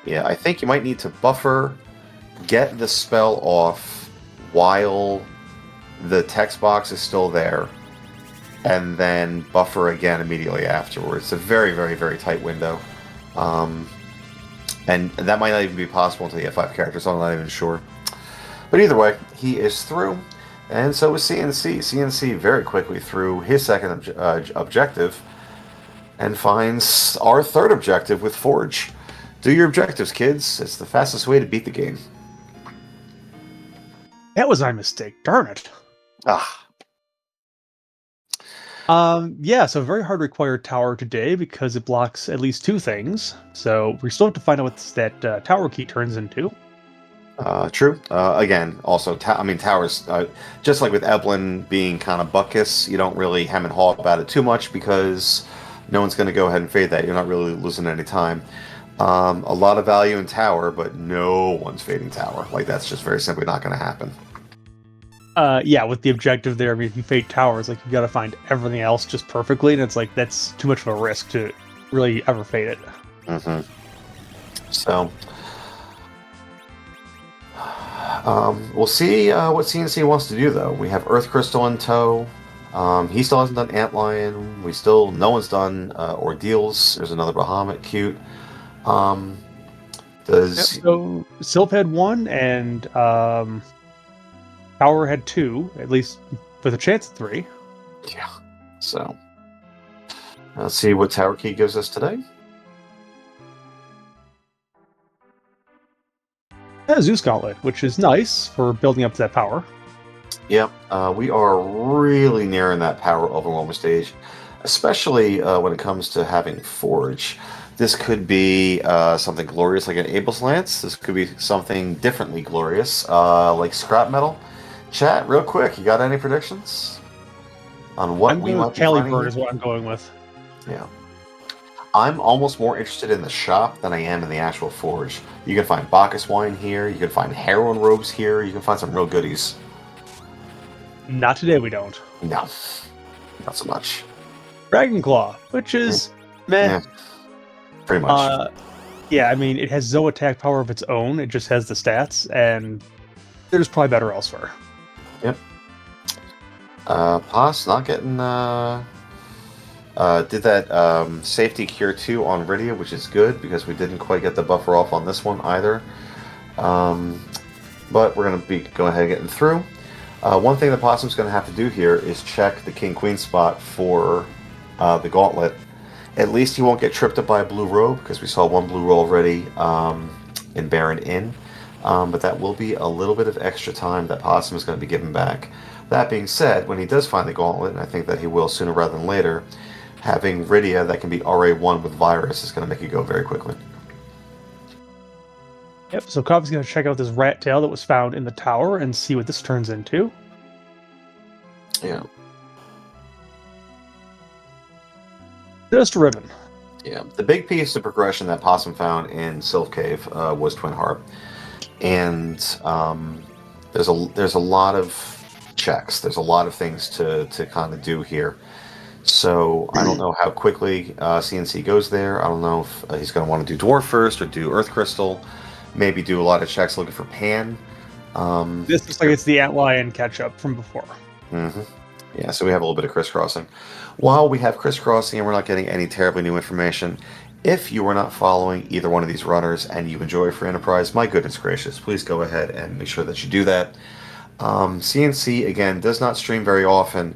Yeah, I think you might need to buffer, get the spell off while the text box is still there, and then buffer again immediately afterwards. It's a very, very, very tight window. And that might not even be possible until you have 5 characters, so I'm not even sure. But either way, he is through, and so is CNC. CNC very quickly through his second objective, and finds our third objective with Forge. Do your objectives, kids. It's the fastest way to beat the game. That was my mistake. Darn it. Yeah, so very hard required tower today because it blocks at least 2 things. So we still have to find out what that tower key turns into. True. Again, also, towers, just like with Eblin being kind of buckus, you don't really hem and haw about it too much because no one's going to go ahead and fade that. You're not really losing any time. A lot of value in tower, but no one's fading tower. Like, that's just very simply not going to happen. Yeah, with the objective there, I mean, if you fade towers, like, you've got to find everything else just perfectly, and it's like, that's too much of a risk to really ever fade it. Mm-hmm. So, we'll see what CNC wants to do, though. We have Earth Crystal in tow. He still hasn't done Antlion. No one's done Ordeals. There's another Bahamut cute. So Sylph had one, and Tower had 2, at least with a chance of 3. Yeah. So let's see what Tower Key gives us today. Zeus Gauntlet, which is nice for building up to that power. Yep, we are really nearing that power overwhelming stage, especially when it comes to having Forge. This could be something glorious like an Abel's Lance. This could be something differently glorious, like Scrap Metal. Chat, real quick, you got any predictions on what I'm we going might with be finding Calibird here? is what I'm going with. Yeah. I'm almost more interested in the shop than I am in the actual Forge. You can find Bacchus wine here, you can find heroin robes here, you can find some real goodies. Not today, we don't. No, not so much. Dragon Claw, which is meh. Yeah, pretty much. Yeah, I mean, it has Zoe attack power of its own. It just has the stats, and there's probably better elsewhere. Yep. Pos not getting did that safety cure 2 on Rydia, which is good because we didn't quite get the buffer off on this one either. But we're going to be going ahead and getting through. One thing that Possum's going to have to do here is check the King-Queen spot for the Gauntlet. At least he won't get tripped up by a blue robe, because we saw one blue robe already in Baron Inn. But that will be a little bit of extra time that Possum is going to be given back. That being said, when he does find the Gauntlet, and I think that he will sooner rather than later, having Rydia that can be RA1 with Virus is going to make it go very quickly. Yep, so Coffee's going to check out this rat tail that was found in the tower and see what this turns into. Yeah. Just a ribbon. Yeah. The big piece of progression that Possum found in Sylph Cave was Twin Harp. And there's a lot of checks. There's a lot of things to kind of do here. So I don't know how quickly CNC goes there. I don't know if he's going to want to do Dwarf first or do Earth Crystal. Maybe do a lot of checks looking for Pan. This looks like it's the Antlion catch-up from before. Mm-hmm. Yeah, so we have a little bit of crisscrossing. While we have crisscrossing and we're not getting any terribly new information, if you are not following either one of these runners and you enjoy Free Enterprise, my goodness gracious, please go ahead and make sure that you do that. CNC, again, does not stream very often,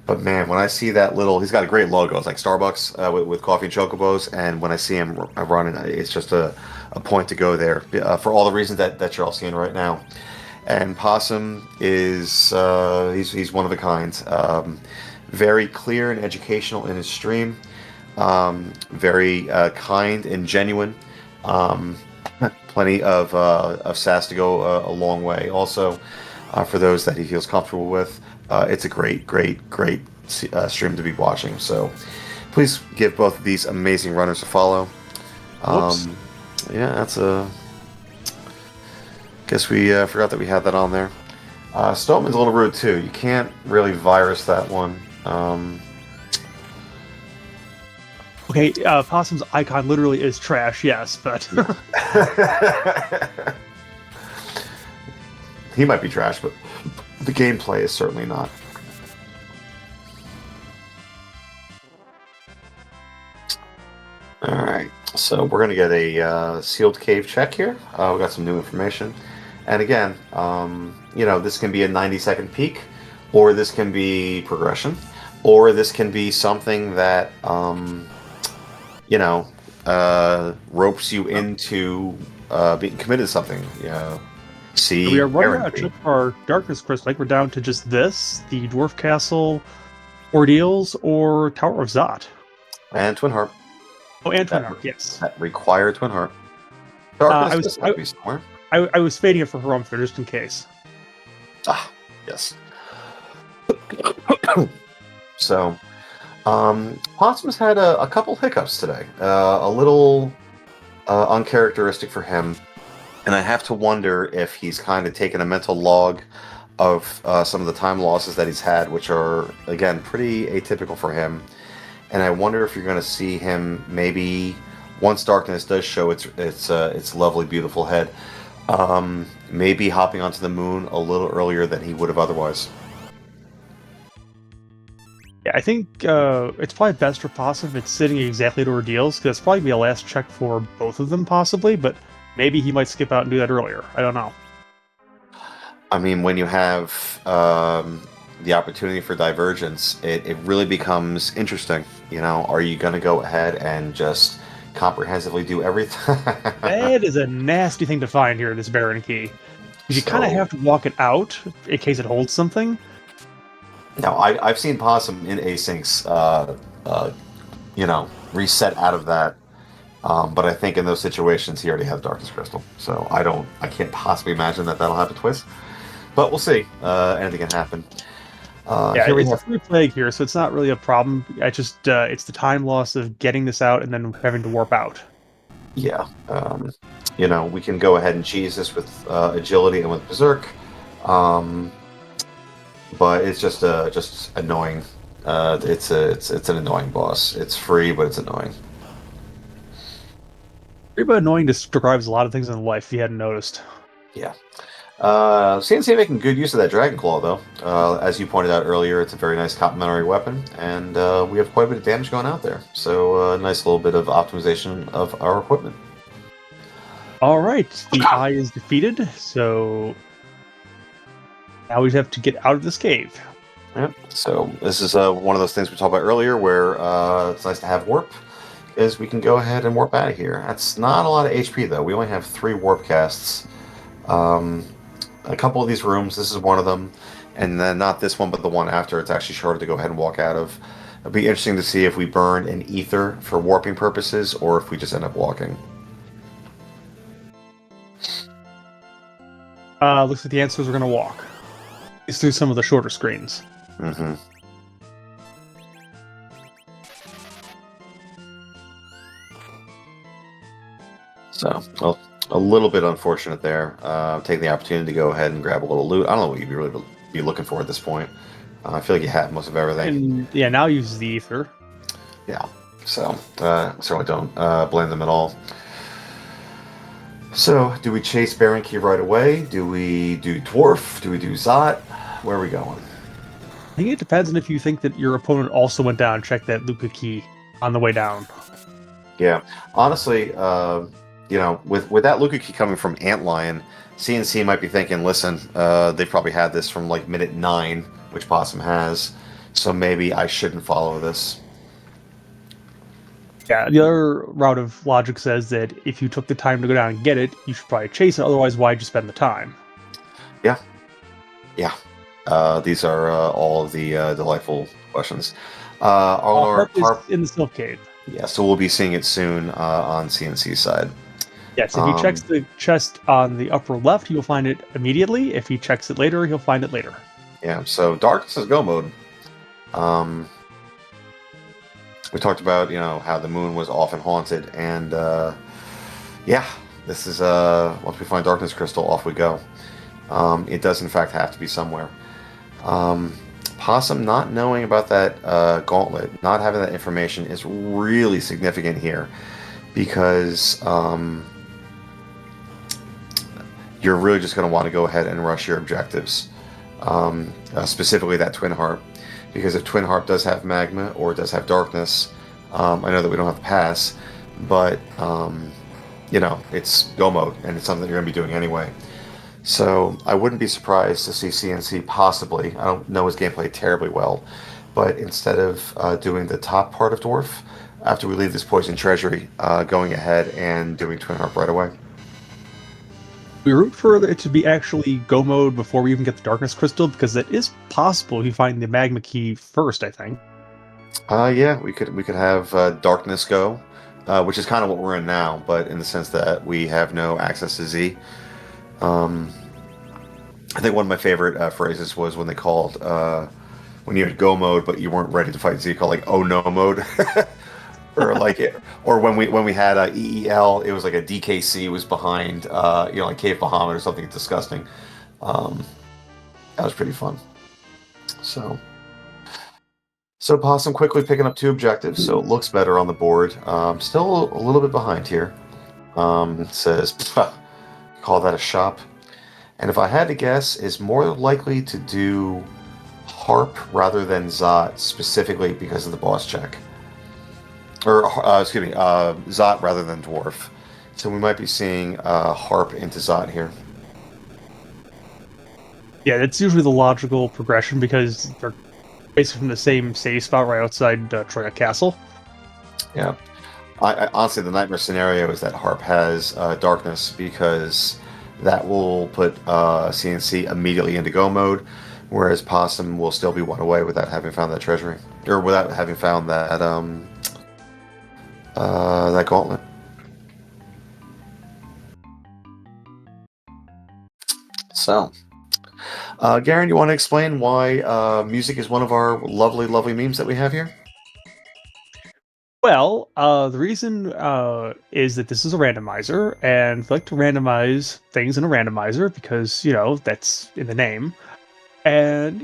but man, when I see that little, he's got a great logo. It's like Starbucks with coffee and chocobos, and when I see him running, it's just a point to go there for all the reasons that you're all seeing right now. And Possum is he's one of a kind. Very clear and educational in his stream. Very kind and genuine. Plenty of sass to go a long way. Also, for those that he feels comfortable with, it's a great stream to be watching. So please give both of these amazing runners a follow. Yeah, that's a. Guess we forgot that we had that on there. Stoneman's a little rude too. You can't really virus that one. Okay, Possum's icon literally is trash, yes, but... He might be trash, but the gameplay is certainly not. Alright, so we're going to get a sealed cave check here. We got some new information. And again, this can be a 90-second peak, or this can be progression, or this can be something that, ropes you into being committed to something. See, we are running out of our Darkness Crystal. Like we're down to just this, the Dwarf Castle, Ordeals, or Tower of Zot. And Twin Harp. Oh, and Twin Harp, yes. That require Twin Harp. Darkness must be somewhere. I was fading it for Harumfer just in case. Ah, yes. So, Possum's had a couple hiccups today. A little uncharacteristic for him. And I have to wonder if he's kind of taken a mental log of some of the time losses that he's had, which are, again, pretty atypical for him. And I wonder if you're going to see him maybe, once Darkness does show its lovely, beautiful head, maybe hopping onto the moon a little earlier than he would have otherwise. Yeah, I think it's probably best for Possum if it's sitting exactly to Ordeals, because it's probably be a last check for both of them, possibly, but maybe he might skip out and do that earlier. I don't know. I mean, when you have the opportunity for divergence, it really becomes interesting. You know, are you going to go ahead and just comprehensively do everything? That is a nasty thing to find here in this Baron key. Because you kind of So, have to walk it out in case it holds something. now I've seen Possum in asyncs, reset out of that. But I think in those situations, he already has Darkness Crystal. So I can't possibly imagine that that'll happen twice. But we'll see. Anything can happen. Yeah, Here we it's a have, free plague here, so it's not really a problem. I just it's the time loss of getting this out and then having to warp out. yeah. We can go ahead and cheese this with agility and with Berserk. Um, but it's just annoying. It's an annoying boss. It's free, but it's annoying. Pretty annoying describes a lot of things in life if you hadn't noticed. Yeah. CNC making good use of that Dragon Claw, though. As you pointed out earlier, it's a very nice complementary weapon, and we have quite a bit of damage going out there. So, a nice little bit of optimization of our equipment. All right, the eye is defeated, so now we have to get out of this cave. Yep. So, this is one of those things we talked about earlier where it's nice to have warp, is we can go ahead and warp out of here. That's not a lot of HP, though. We only have 3 warp casts. Um, a couple of these rooms, this is one of them, and then not this one, but the one after, it's actually shorter to go ahead and walk out of. It'll be interesting to see if we burn an ether for warping purposes or if we just end up walking. Looks like the answers are going to walk. It's through some of the shorter screens. Mm-hmm. So, well, a little bit unfortunate there. Taking the opportunity to go ahead and grab a little loot. I don't know what you'd really be looking for at this point. I feel like you have most of everything. And yeah, now use the ether. Yeah. So, certainly don't blame them at all. So, do we chase Baron Key right away? Do we do Dwarf? Do we do Zot? Where are we going? I think it depends on if you think that your opponent also went down and checked that Luca key on the way down. Yeah. Honestly, with that Luca Key coming from Antlion, CNC might be thinking, listen, they probably had this from like minute 9, which Possum has, so maybe I shouldn't follow this. Yeah, the other route of logic says that if you took the time to go down and get it, you should probably chase it. Otherwise, why'd you spend the time? Yeah. Yeah. These are all of the delightful questions. Harp is Harp, in the Silk Cave. yeah, so we'll be seeing it soon on CNC's side. Yes, if he checks the chest on the upper left, he'll find it immediately. If he checks it later, he'll find it later. Yeah, so Darkness is go mode. We talked about, how the moon was often haunted, and yeah, this is once we find Darkness Crystal, off we go. It does in fact have to be somewhere. Possum not knowing about that gauntlet, not having that information is really significant here, because you're really just going to want to go ahead and rush your objectives, specifically that Twin Harp, because if Twin Harp does have Magma or does have Darkness, I know that we don't have to pass, but it's go mode, and it's something you're going to be doing anyway. So I wouldn't be surprised to see CNC possibly, I don't know his gameplay terribly well, but instead of doing the top part of Dwarf, after we leave this Poison Treasury, going ahead and doing Twin Harp right away. We root for it to be actually go mode before we even get the Darkness Crystal, because it is possible if you find the Magma Key first, I think. Yeah, we could have Darkness go, which is kind of what we're in now, but in the sense that we have no access to Z. I think one of my favorite phrases was when they called when you had go mode, but you weren't ready to fight Z, called like oh no mode, or or when we had EEL, it was like a DKC was behind, like Cave Bahamut or something disgusting. That was pretty fun. So Possum quickly picking up 2 objectives, so it looks better on the board. Still a little bit behind here. Says, call that a shop. And if I had to guess, is more likely to do Harp rather than Zot, specifically because of the boss check. Or, Zot rather than Dwarf. So we might be seeing Harp into Zot here. Yeah, it's usually the logical progression because they're basically from the same save spot right outside Troya Castle. Yeah. I honestly, the nightmare scenario is that Harp has darkness because that will put CNC immediately into go mode, whereas Possum will still be one away without having found that treasury or without having found that gauntlet. So, Garen, you want to explain why music is one of our lovely, lovely memes that we have here? Well, the reason is that this is a randomizer, and I like to randomize things in a randomizer because, that's in the name. And,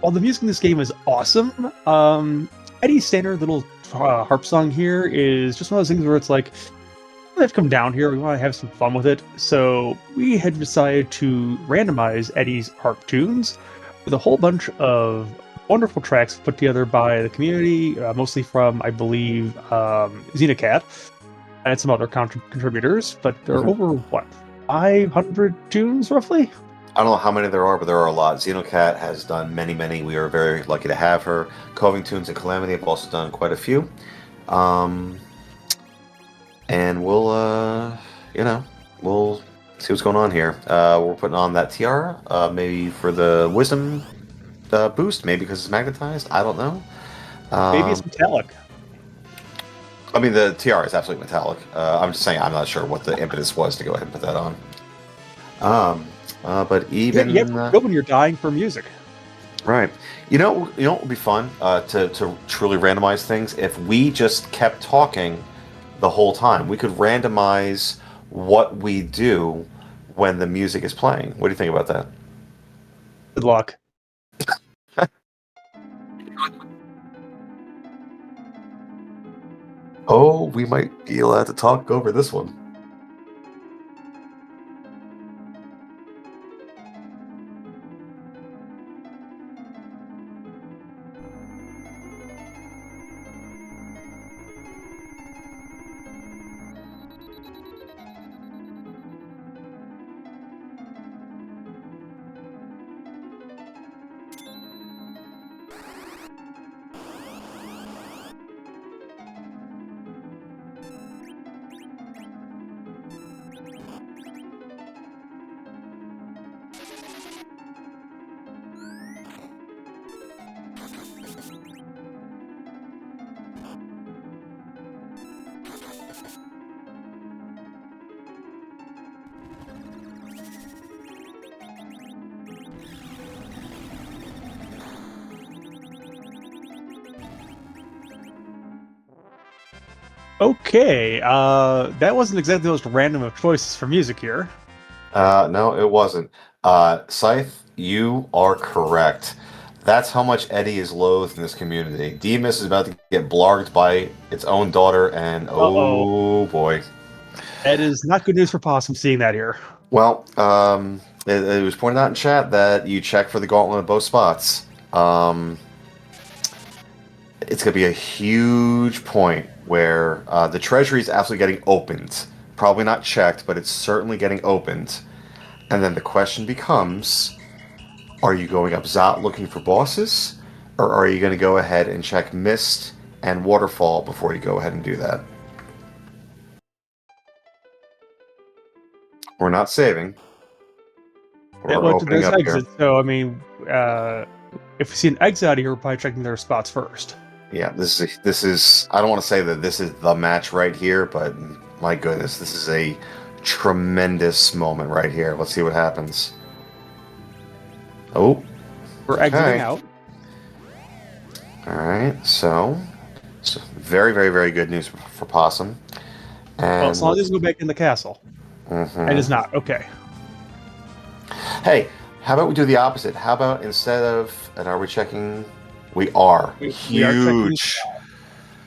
while the music in this game is awesome, Eddie's standard little harp song here is just one of those things where it's like, I've come down here, we want to have some fun with it. So we had decided to randomize Eddie's harp tunes with a whole bunch of wonderful tracks put together by the community, mostly from, I believe, Xenocat and some other contributors. But there are over, what, 500 tunes roughly? I don't know how many there are, but there are a lot. Xenocat has done many, many. We are very lucky to have her. Coving Tunes and Calamity have also done quite a few. And we'll see what's going on here. We're putting on that tiara, maybe for the wisdom boost, maybe because it's magnetized. I don't know. Maybe it's metallic. I mean, the tiara is absolutely metallic. I'm just saying, I'm not sure what the impetus was to go ahead and put that on. But even You have to go when you're dying for music. right, what would be fun to truly randomize things if we just kept talking the whole time. We could randomize what we do when the music is playing. What do you think about that? Good luck. Oh, we might be allowed to talk over this one. Okay, that wasn't exactly the most random of choices for music here. No, it wasn't. Scythe, you are correct. That's how much Eddie is loathed in this community. Demas is about to get blarged by its own daughter, and Uh-oh. oh boy. That is not good news for Possum seeing that here. Well, it was pointed out in chat that you check for the gauntlet at both spots. It's going to be a huge point where the treasury is absolutely getting opened. Probably not checked, but it's certainly getting opened. And then the question becomes, are you going up Zot looking for bosses? Or are you going to go ahead and check Mist and Waterfall before you go ahead and do that? We're not saving. Yeah, We're well, opening there's up here. exits, so I mean, if we see an exit out of here, we're probably checking their spots first. Yeah, this is I don't want to say that this is the match right here, but my goodness, this is a tremendous moment right here. Let's see what happens. Oh, We're exiting okay. out. All right, so very, very, very good news for Possum. Well, And as long as we go back in the castle. mhm. It is not. Okay. Hey, how about we do the opposite? How about instead of, and are we checking? We are. We are checking. Huge.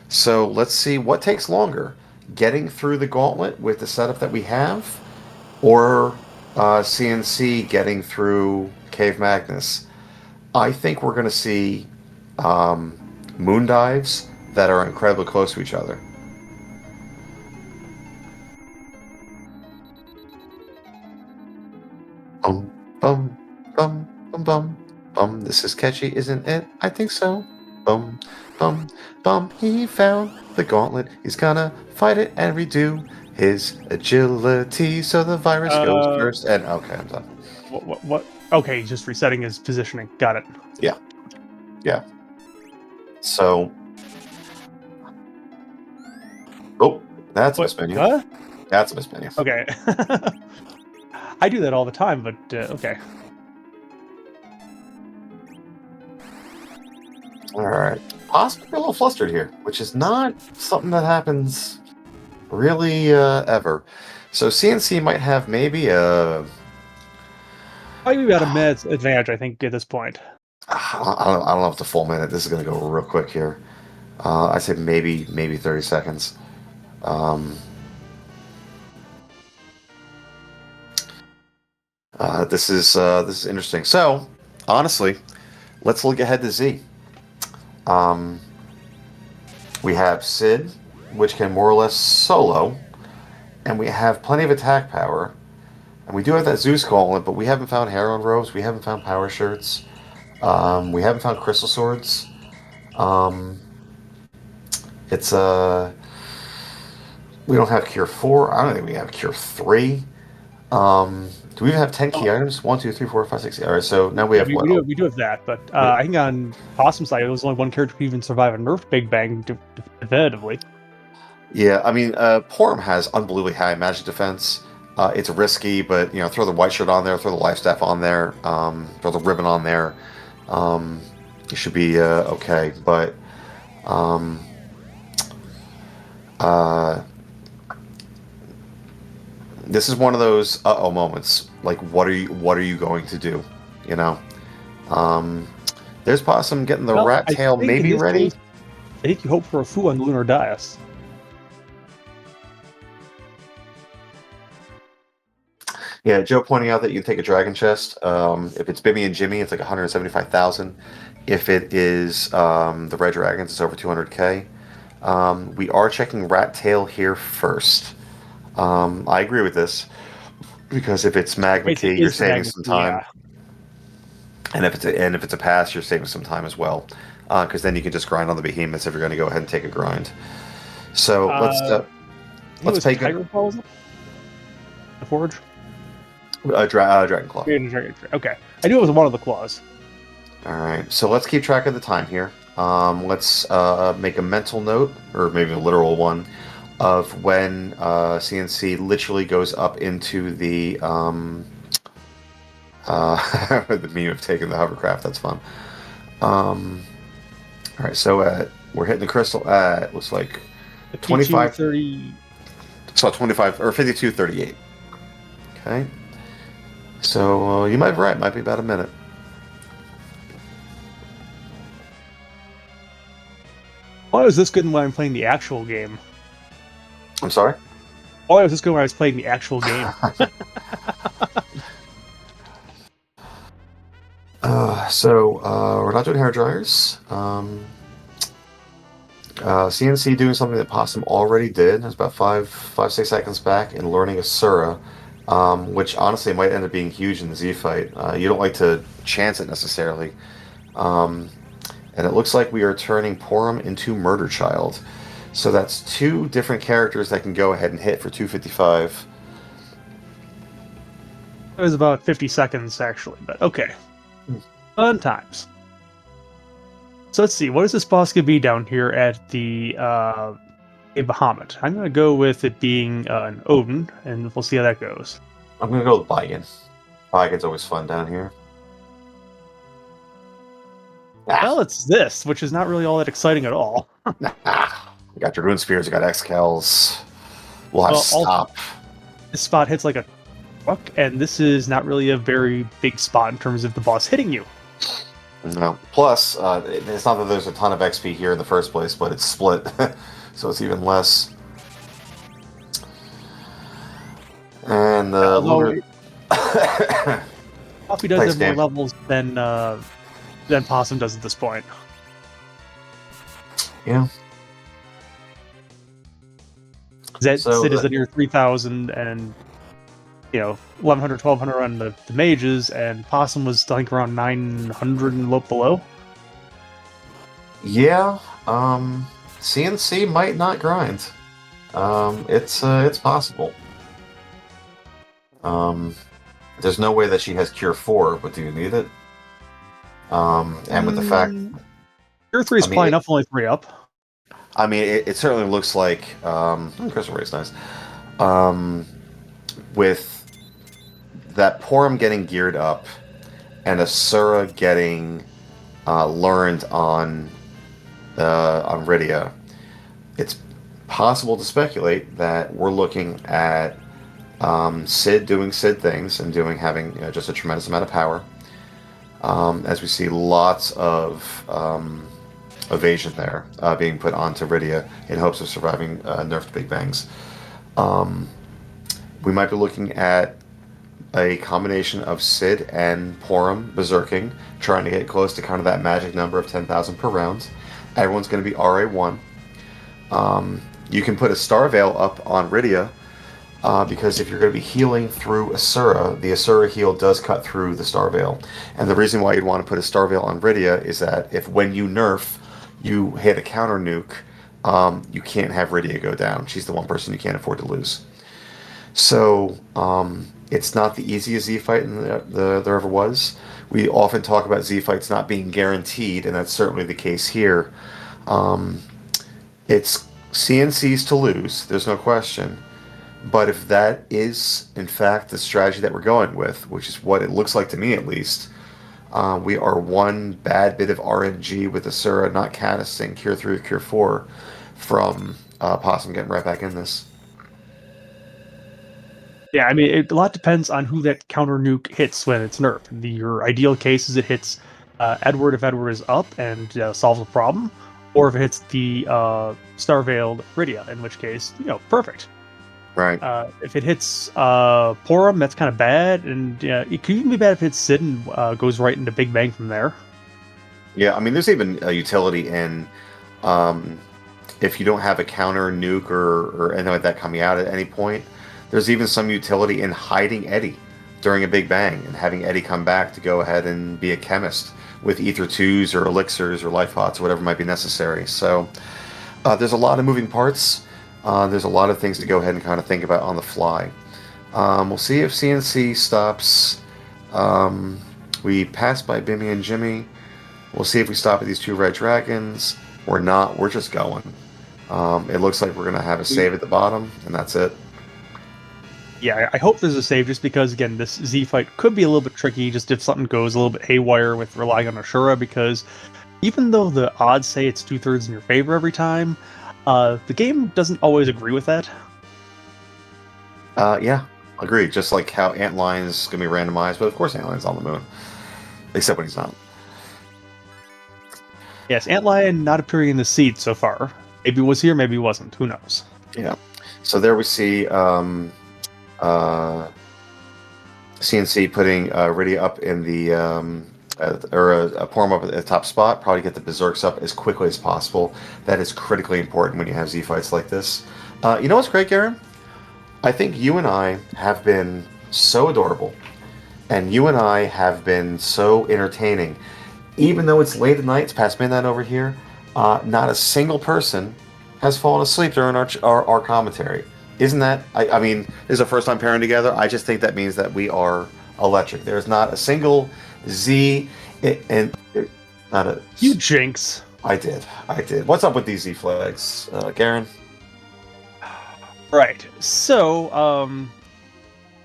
So let's see what takes longer, getting through the gauntlet with the setup that we have, or CNC getting through Cave Magnus. I think we're going to see moon dives that are incredibly close to each other. Bum, bum, bum, bum, bum, bum. This is catchy, isn't it? I think so. Bum, bum, bum. He found the gauntlet. He's gonna fight it and redo his agility. So the virus goes first. And okay, I'm done. What? Okay, he's just resetting his positioning. Got it. Yeah. Yeah. So. Oh, that's a mismenu. What? That's a mismenu. Okay. I do that all the time, but okay. Alright. Possibly a little flustered here, which is not something that happens really ever. So CNC might have maybe a... Probably about a minute's advantage, I think, at this point. I don't know if it's a full minute. This is going to go real quick here. I say maybe 30 seconds. This is interesting. So, honestly, let's look ahead to Z. We have Sid, which can more or less solo, and we have plenty of attack power. And we do have that Zeus gauntlet, but we haven't found Heron robes, we haven't found power shirts, we haven't found crystal swords. It's we don't have Cure 4. I don't think we have Cure 3. Do we even have 10 key items? 1, 2, 3, 4, 5, 6. All right, so now we have we do have that, but I think on Possum's side, it was only one character who even survive a nerf Big Bang definitively. Yeah, I mean, Porum has unbelievably high magic defense. It's risky, but throw the white shirt on there, throw the life staff on there, throw the ribbon on there. It should be okay. But this is one of those uh-oh moments. Like, what are you going to do? There's Possum getting the rat tail maybe ready. Case, I think you hope for a foo on the lunar dais. Yeah, Joe pointing out that you can take a dragon chest. If it's Bimmy and Jimmy, it's like 175,000. If it is the Red Dragons, it's over 200k. We are checking rat tail here first. I agree with this because if it's magma key, you're saving some time. Yeah. And if it's a pass, you're saving some time as well, because then you can just grind on the behemoths if you're going to go ahead and take a grind. So let's take it. The forge. Dragon claw. Okay, I knew it was one of the claws. All right, so let's keep track of the time here. Let's make a mental note, or maybe a literal one, of when CNC literally goes up into the the meme of taking the hovercraft. That's fun. All right, so we're hitting the crystal at looks like 25 30. So 25 or 52:38. Okay. So you might be right. Might be about a minute. Why was this good when I'm playing the actual game? I'm sorry? Why was this good when I was playing the actual game? So we're not doing hair dryers. CNC doing something that Possum already did. It was about 6 seconds back in learning Asura, which honestly might end up being huge in the Z fight. You don't like to chance it necessarily. And it looks like we are turning Porum into Murder Child. So that's 2 different characters that can go ahead and hit for 255. It was about 50 seconds, actually, but okay. Fun times. So let's see, what is this boss going to be down here at the a Bahamut? I'm going to go with it being an Odin, and we'll see how that goes. I'm going to go with Baigan. Baigan's always fun down here. Well, it's this, which is not really all that exciting at all. We got Dragoon Spears, we got X-Kells. We'll have Stop. This spot hits like a truck, and this is not really a very big spot in terms of the boss hitting you. No. Plus, it's not that there's a ton of XP here in the first place, but it's split, so it's even less. And Coffee does have more levels than Possum does at this point. Yeah. Sid is near 3,000, and 1100, 1200 on the mages, and Possum was, I think, around 900 and below. Yeah, CNC might not grind. It's possible. There's no way that she has Cure 4, but do you need it? And with the fact, Cure 3 is I mean, probably enough, only 3 up. it certainly looks like Crystal Ray's nice. With that Porum getting geared up and Asura getting learned on Rydia, it's possible to speculate that we're looking at Sid doing Sid things and having just a tremendous amount of power. As we see lots of evasion there being put onto Rydia in hopes of surviving nerfed Big Bangs. We might be looking at a combination of Sid and Porum berserking, trying to get close to kind of that magic number of 10,000 per round. Everyone's going to be RA1. You can put a Star Veil up on Rydia, because if you're going to be healing through Asura, the Asura heal does cut through the Star Veil. And the reason why you'd want to put a Star Veil on Rydia is that if when you nerf, you hit a counter nuke, you can't have Rydia go down. She's the one person you can't afford to lose. So it's not the easiest Z fight there ever was. We often talk about Z fights not being guaranteed, and that's certainly the case here. It's CNCs to lose, there's no question. But if that is, in fact, the strategy that we're going with, which is what it looks like to me at least, we are one bad bit of RNG with Asura not casting Cure 3 or Cure 4 from Possum getting right back in this. Yeah, I mean, a lot depends on who that counter nuke hits when it's nerfed. Your ideal case is it hits Edward if Edward is up and solves the problem, or if it hits the Star Veiled Rydia, in which case, perfect. Right. If it hits Porum, that's kind of bad, and it could even be bad if it hits Sid and goes right into Big Bang from there. Yeah, I mean, there's even a utility in if you don't have a counter nuke or anything like that coming out at any point. There's even some utility in hiding Eddie during a Big Bang and having Eddie come back to go ahead and be a chemist with Ether 2s or elixirs or life pots or whatever might be necessary. So there's a lot of moving parts. There's a lot of things to go ahead and kind of think about on the fly. We'll see if CNC stops. We pass by Bimmy and Jimmy. We'll see if we stop at these 2 red dragons or not. We're just going. It looks like we're going to have a save at the bottom, and that's it. Yeah, I hope there's a save, just because, again, this Z fight could be a little bit tricky, just if something goes a little bit haywire with relying on Ashura, because even though the odds say it's 2/3 in your favor every time, the game doesn't always agree with that. Yeah, agreed. Just like how Antlion is going to be randomized, but of course Antlion's on the moon. Except when he's not. Yes, Antlion not appearing in the seed so far. Maybe he was here, maybe he wasn't. Who knows? Yeah. So there we see CNC putting Rydia up in the or a Porum up at the top spot. Probably get the Berserks up as quickly as possible. That is critically important when you have Z fights like this. You know what's great, Garen? I think you and I have been so adorable, and you and I have been so entertaining. Even though it's late at night, it's past midnight over here, not a single person has fallen asleep during our commentary. Isn't that, I mean, this is our first time pairing together. I just think that means that we are electric. There's not a single Z, and not a... You jinx. I did. What's up with these Z flags, Garen? Right. So,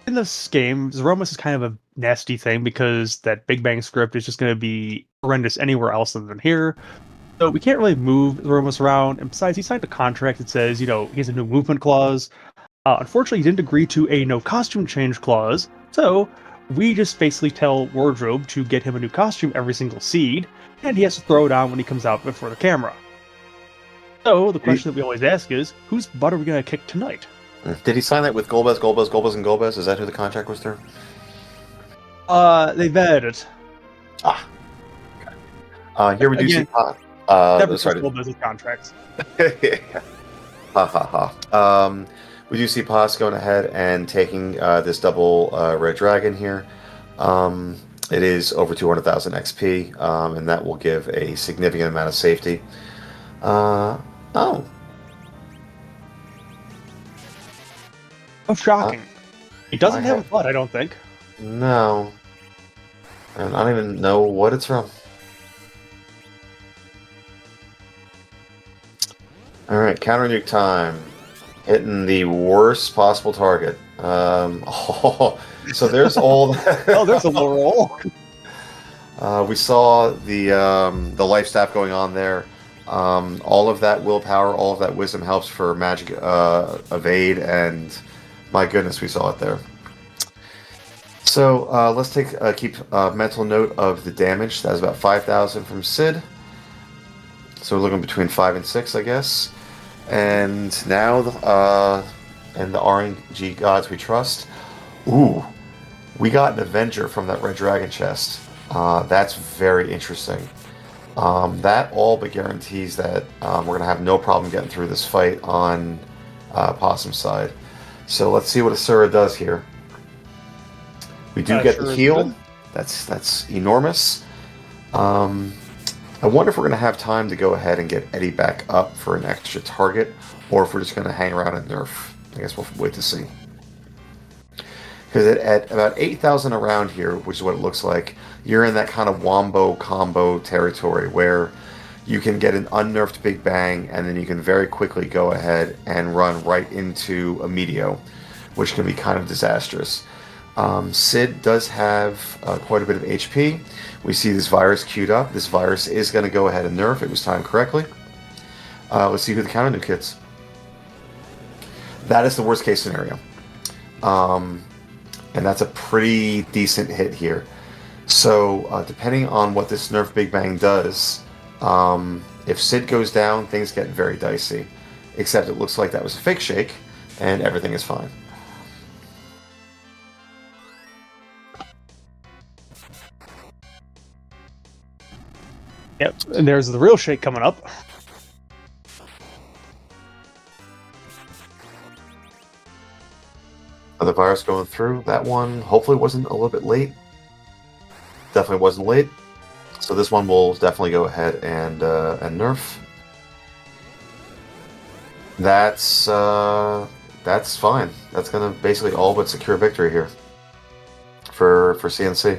in this game, Zeromus is kind of a nasty thing, because that Big Bang script is just going to be horrendous anywhere else than here. So we can't really move Zeromus around. And besides, he signed a contract that says, he has a no movement clause. Unfortunately, he didn't agree to a no costume change clause. So we just basically tell Wardrobe to get him a new costume every single seed, and he has to throw it on when he comes out before the camera. So the question that we always ask is, whose butt are we going to kick tonight? Did he sign that with Golbez, and Golbez? Is that who the contract was through? They vetted it. Okay. Here we do see... never trust Golbez's contracts. Ha ha ha. We do see Pos going ahead and taking this double red dragon here. It is over 200,000 XP, and that will give a significant amount of safety. Oh. Oh, shocking. It doesn't have a butt, I don't think. No. And I don't even know what it's from. Alright, counter nuke time. Hitting the worst possible target. So there's all that. Oh, there's a low roll. We saw the life staff going on there. All of that willpower, all of that wisdom helps for magic evade, and my goodness, we saw it there. So let's keep mental note of the damage. That was about 5,000 from Sid. So we're looking between 5 and 6, I guess. And now, and the RNG gods we trust. Ooh, we got an Avenger from that Red Dragon chest. That's very interesting. That all but guarantees that we're going to have no problem getting through this fight on Possum's side. So let's see what Asura does here. We do get the heal. That's enormous. I wonder if we're going to have time to go ahead and get Eddie back up for an extra target, or if we're just going to hang around and nerf. I guess we'll wait to see. Because at about 8,000 around here, which is what it looks like, you're in that kind of wombo combo territory where you can get an unnerfed Big Bang, and then you can very quickly go ahead and run right into a Meteo, which can be kind of disastrous. Sid does have quite a bit of HP. We see this virus queued up. This virus is going to go ahead and nerf. It was timed correctly. Let's see who the counter nuke hits. That is the worst case scenario. And that's a pretty decent hit here. So depending on what this nerf Big Bang does, if Sid goes down, things get very dicey. Except it looks like that was a fake shake, and everything is fine. Yep, and there's the real shake coming up. The virus going through. That one hopefully wasn't a little bit late. Definitely wasn't late. So this one will definitely go ahead and nerf. That's fine. That's gonna basically all but secure victory here for CNC.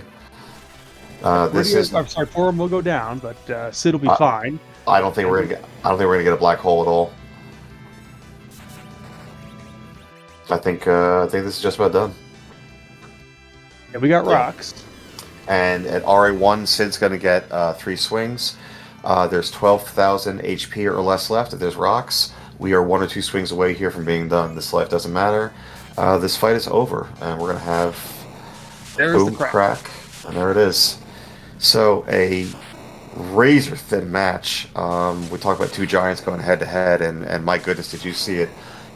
This is. I'm sorry, Forum will go down, but Sid will be fine. I don't think we're gonna get a black hole at all. I think this is just about done. Yeah, we got rocks. And at RA1, Sid's going to get 3 swings. There's 12,000 HP or less left. If there's rocks, we are 1 or 2 swings away here from being done. This life doesn't matter. This fight is over, and we're going to have boom, crack, and there it is. So a razor-thin match. We talked about 2 giants going head-to-head, and my goodness, did you see it.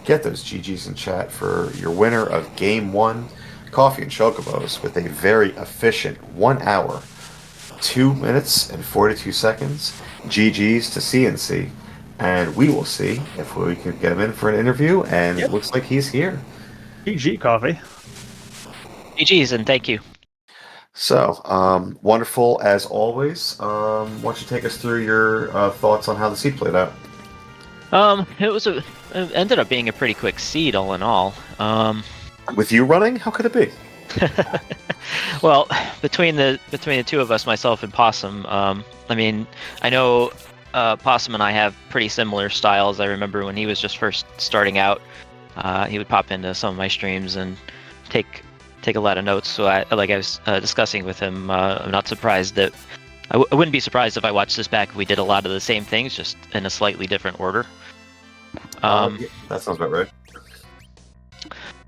Get those GGs in chat for your winner of Game 1, Coffee and Chocobos, with a very efficient 1 hour, 2 minutes and 42 seconds. GGs to CNC. And we will see if we can get him in for an interview, and it looks like he's here. GG, Coffee. GGs, and thank you. So, wonderful as always. Why don't you take us through your thoughts on how the seed played out? It ended up being a pretty quick seed, all in all. With you running, how could it be? Well, between the 2 of us, myself and Possum, I mean, I know Possum and I have pretty similar styles. I remember when he was just first starting out, he would pop into some of my streams and take a lot of notes. So I was discussing with him, I'm not surprised that I wouldn't be surprised if I watched this back if we did a lot of the same things, just in a slightly different order. That sounds about right.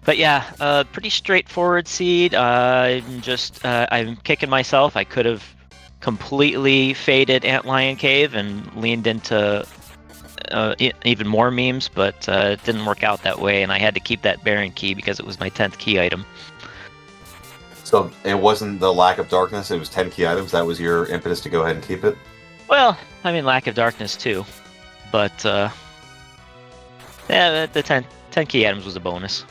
But yeah, pretty straightforward seed. I'm kicking myself. I could have completely faded Antlion Cave and leaned into even more memes, but it didn't work out that way, and I had to keep that Baron key because it was my 10th key item. So it wasn't the lack of darkness, it was 10 key items. That was your impetus to go ahead and keep it? Well, I mean, lack of darkness too. But, yeah, the 10 key items was a bonus.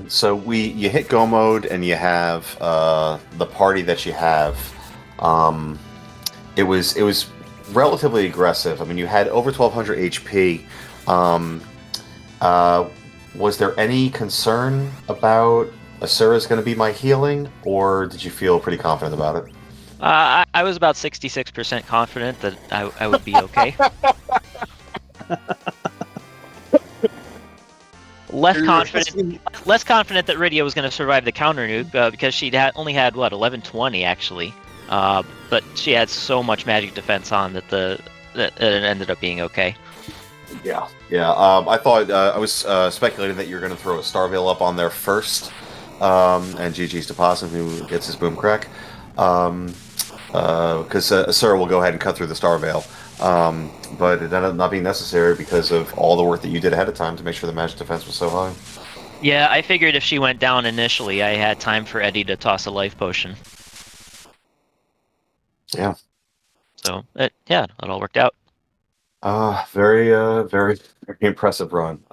So you hit go mode and you have the party that you have. It was relatively aggressive. I mean, you had over 1200 HP. Was there any concern about Asura's going to be my healing, or did you feel pretty confident about it? I was about 66% confident that I would be okay. Less confident that Rydia was going to survive the counter nuke because she only had 1120 actually, but she had so much magic defense on that it ended up being okay. Yeah. I thought I was speculating that you're going to throw a Star Veil up on there first, and GG's to Possum who gets his boom crack, because Asura will go ahead and cut through the Star Veil. But it ended up not being necessary because of all the work that you did ahead of time to make sure the magic defense was so high. Yeah, I figured if she went down initially, I had time for Eddie to toss a life potion. Yeah. So, it all worked out. Very impressive run.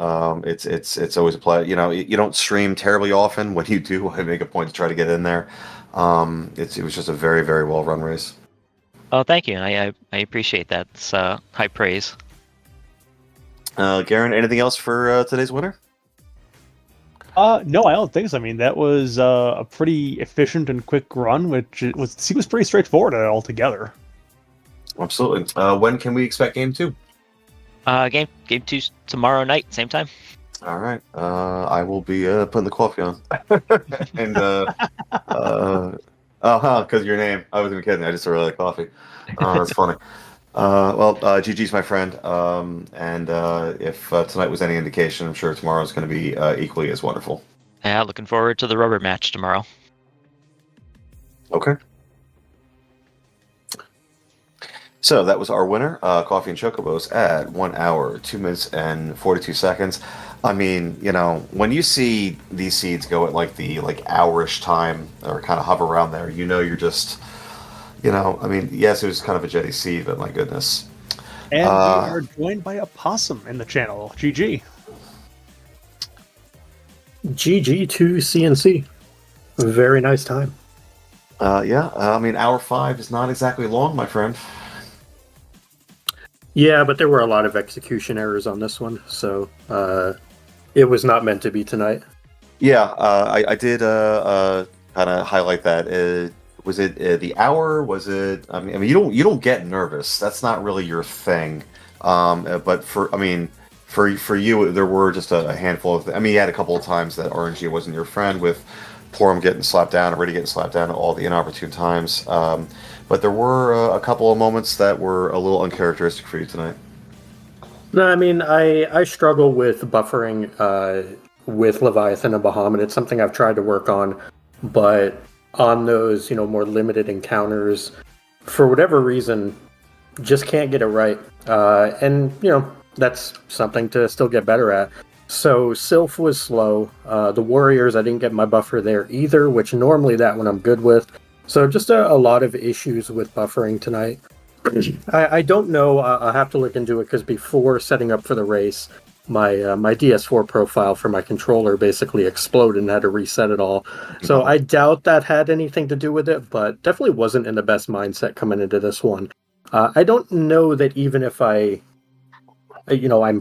It's always a play. You know, you don't stream terribly often. When you do, I make a point to try to get in there. It was just a very, very well run race. Oh, thank you. I appreciate that. It's high praise. Garen, anything else for today's winner? No, I don't think so. I mean, that was a pretty efficient and quick run, which seems pretty straightforward altogether. Absolutely. When can we expect game 2? Game 2's tomorrow night, same time. All right. I will be putting the coffee on. And because your name. I wasn't even kidding. I just really like coffee. That's funny. Well, GG's my friend. And if tonight was any indication, I'm sure tomorrow's going to be equally as wonderful. Yeah, looking forward to the rubber match tomorrow. Okay. So that was our winner, Coffee and Chocobos, at 1 hour, 2 minutes, and 42 seconds. I mean, you know, when you see these seeds go at like the hour-ish time or kind of hover around there, you know you're just, you know, I mean, yes, it was kind of a jetty seed, but my goodness. And we are joined by a possum in the channel. GG. GG to CNC. Very nice time. Yeah, I mean, hour 5 is not exactly long, my friend. Yeah, but there were a lot of execution errors on this one, so it was not meant to be tonight. Yeah, I did kind of highlight that. Was it the hour? Was it? I mean, you don't get nervous. That's not really your thing. But for you, there were just a handful of. I mean, you had a couple of times that RNG wasn't your friend with Porum getting slapped down, already getting slapped down at all the inopportune times. But there were a couple of moments that were a little uncharacteristic for you tonight. No, I mean, I struggle with buffering with Leviathan and Bahamut. It's something I've tried to work on, but on those, more limited encounters, for whatever reason, just can't get it right. And, that's something to still get better at. So Sylph was slow. The Warriors, I didn't get my buffer there either, which normally that one I'm good with. So just a lot of issues with buffering tonight. I don't know. I'll have to look into it because before setting up for the race, my DS4 profile for my controller basically exploded and had to reset it all. So I doubt that had anything to do with it, but definitely wasn't in the best mindset coming into this one. I don't know that even if I'm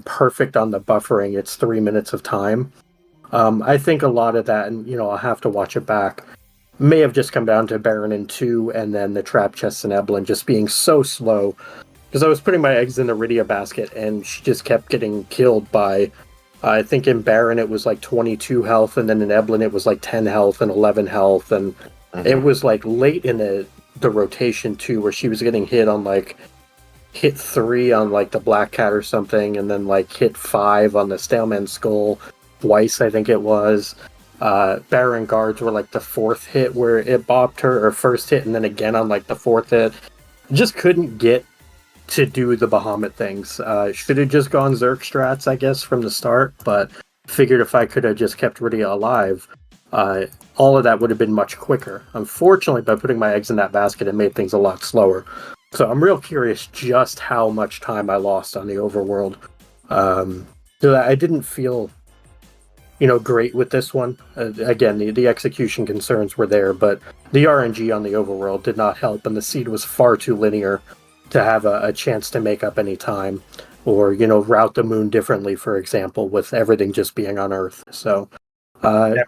perfect on the buffering, it's 3 minutes of time. I think a lot of that, and I'll have to watch it back, may have just come down to Baron in 2 and then the trap chests and Eblin just being so slow. Because I was putting my eggs in the Rydia basket and she just kept getting killed by, I think in Baron it was like 22 health, and then in Eblin it was like 10 health and 11 health. And it was like late in the rotation too, where she was getting hit on like hit 3 on like the Black Cat or something, and then like hit 5 on the Staleman Skull twice, I think it was. Baron guards were like the 4th hit where it bopped her, or first hit, and then again on like the 4th hit. Just couldn't get to do the Bahamut things. Should have just gone Zerk strats, I guess, from the start, but figured if I could have just kept Rydia alive, all of that would have been much quicker. Unfortunately, by putting my eggs in that basket, it made things a lot slower. So I'm real curious just how much time I lost on the overworld. So I didn't feel, great with this one. Again, the execution concerns were there, but the RNG on the overworld did not help, and the seed was far too linear to have a chance to make up any time, or route the moon differently, for example, with everything just being on Earth. So, Yeah,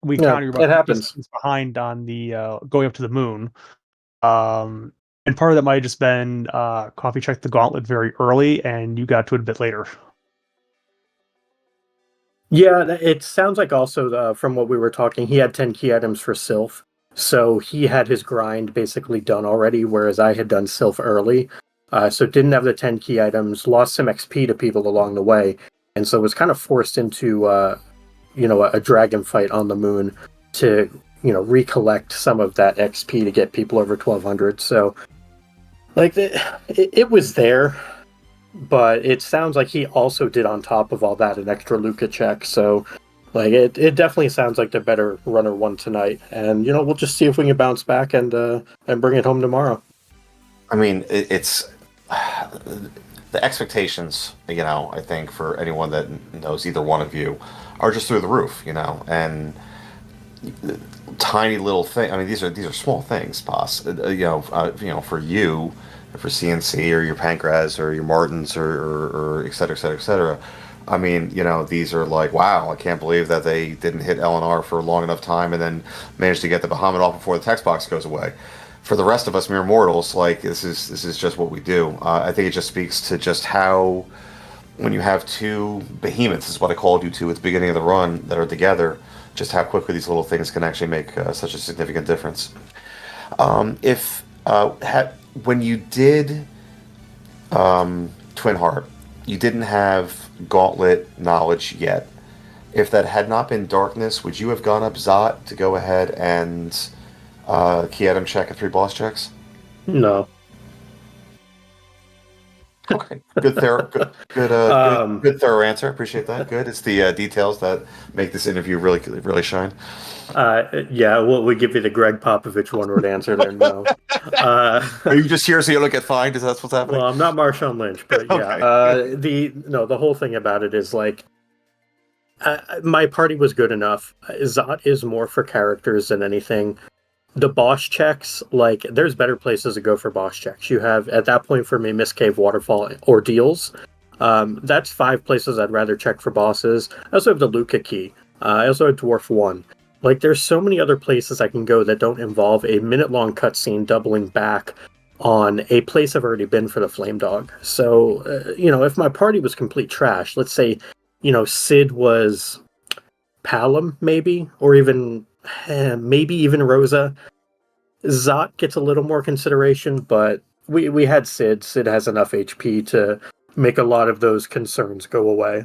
we counted it about happens. distance behind on the going up to the moon. And part of that might have just been Coffee checked the gauntlet very early, and you got to it a bit later. Yeah, it sounds like also from what we were talking, he had 10 key items for Sylph. So he had his grind basically done already, whereas I had done Sylph early. So didn't have the 10 key items, lost some XP to people along the way, and so was kind of forced into a dragon fight on the moon to recollect some of that XP to get people over 1200. So like it was there, but it sounds like he also did on top of all that an extra Luca check. So like it definitely sounds like the better runner won tonight, and we'll just see if we can bounce back and bring it home tomorrow. I mean, it's the expectations. I think for anyone that knows either one of you are just through the roof. And tiny little thing. I mean, these are small things, boss. For you, for CNC or your Pancras or your Martins or et cetera, et cetera, et cetera. I mean, these are like, wow, I can't believe that they didn't hit LNR for a long enough time and then managed to get the Bahamut off before the text box goes away. For the rest of us mere mortals, like this is just what we do. I think it just speaks to just how when you have two behemoths, is what I called you to at the beginning of the run, that are together, just how quickly these little things can actually make such a significant difference. If when you did Twin Heart, you didn't have Gauntlet knowledge yet. If that had not been Darkness, would you have gone up Zot to go ahead and key item check and 3 boss checks? No. Okay, good thorough answer. Appreciate that. Good. It's the details that make this interview really, really shine. Yeah, we give you the Greg Popovich one-word answer there. No. Are you just here so you don't get fined? Is that what's happening? Well, I'm not Marshawn Lynch, but yeah. Okay. The whole thing about it is like my party was good enough. Zot is more for characters than anything. The boss checks, like, there's better places to go for boss checks. You have, at that point for me, Mist Cave, Waterfall, Ordeals. That's 5 places I'd rather check for bosses. I also have the Luca key. I also have Dwarf 1. Like, there's so many other places I can go that don't involve a minute-long cutscene doubling back on a place I've already been for the Flame Dog. So, if my party was complete trash, let's say, Sid was Palom, maybe, or even maybe even Rosa. Zot gets a little more consideration, but we had Sid. Sid has enough HP to make a lot of those concerns go away.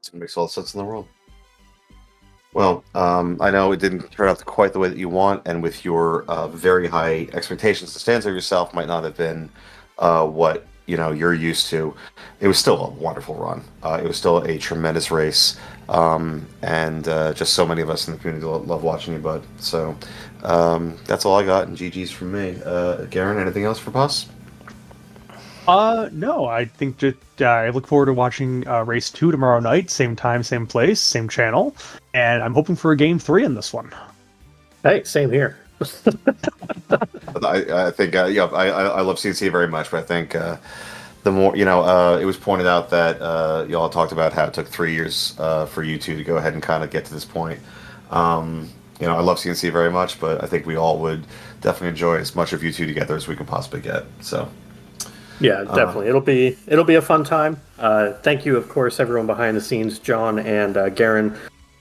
It makes all the sense in the world. Well, I know it didn't turn out quite the way that you want, and with your very high expectations, the stands of yourself might not have been what you're used to. It was still a wonderful run. It was still a tremendous race, and just so many of us in the community love watching you, bud. So that's all I got, and GG's from me. Garen, anything else for Boss? No, I think just I look forward to watching race 2 tomorrow night, same time, same place, same channel, and I'm hoping for a game 3 in this one. Hey, same here. I think I love CNC very much, but I think the more it was pointed out that y'all talked about how it took 3 years for you two to go ahead and kind of get to this point. I love CNC very much, but I think we all would definitely enjoy as much of you two together as we can possibly get. So. Yeah, definitely. It'll be a fun time. Thank you, of course, everyone behind the scenes, John and Garen,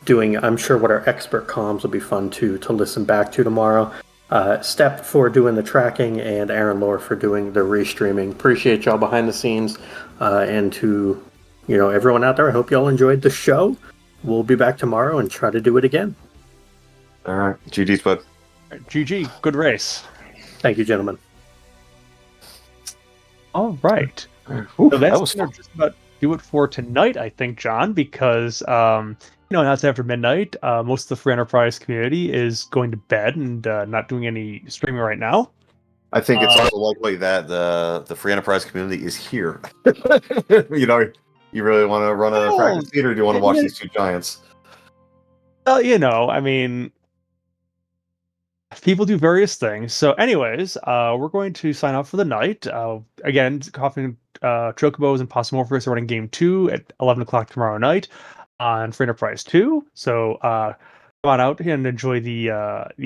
doing, I'm sure, what our expert comms will be fun to listen back to tomorrow. Step for doing the tracking, and Aaron Lore for doing the restreaming. Appreciate y'all behind the scenes, and to everyone out there. I hope y'all enjoyed the show. We'll be back tomorrow and try to do it again. All right, GG's, bud. GG, good race. Thank you, gentlemen. All right. Ooh, So that that's was gonna fun. just about do it for tonight, I think, John, because now it's after midnight. Most of the free enterprise community is going to bed and not doing any streaming right now. I think it's also likely that the free enterprise community is here. You really want to run a Well, practice feed, or do you want to watch yeah. these two giants? I mean, people do various things. So, anyways, we're going to sign off for the night. Again, Coffee and Chocobos and Possumorpheus are running game 2 at 11 o'clock tomorrow night on Free Enterprise 2. So, come on out and enjoy the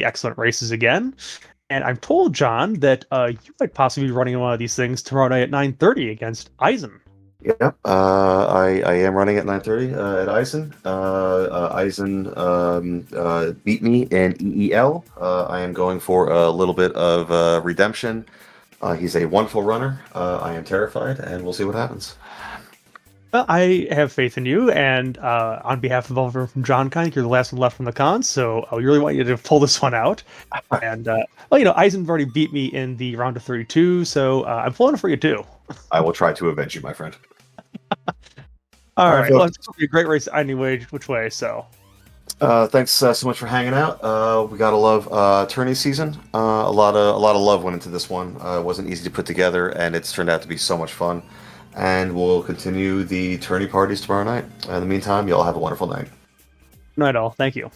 excellent races again. And I'm told, John, that you might possibly be running one of these things tomorrow night at 9:30 against Eisen. Yep. I am running at 9:30 at Eisen. Eisen beat me in EEL. I am going for a little bit of redemption. He's a wonderful runner. I am terrified, and we'll see what happens. Well, I have faith in you, and on behalf of everyone from John Kind, you're the last one left from the con, so I really want you to pull this one out. And, Eisen already beat me in the round of 32, so I'm pulling it for you too. I will try to avenge you, my friend. All right. Well, folks. it's going to be a great race anyway, which way, so. Thanks so much for hanging out. We gotta love tourney season. A lot of love went into this one. It wasn't easy to put together, and it's turned out to be so much fun. And we'll continue the tourney parties tomorrow night. In the meantime, you all have a wonderful night. Not at all. Thank you.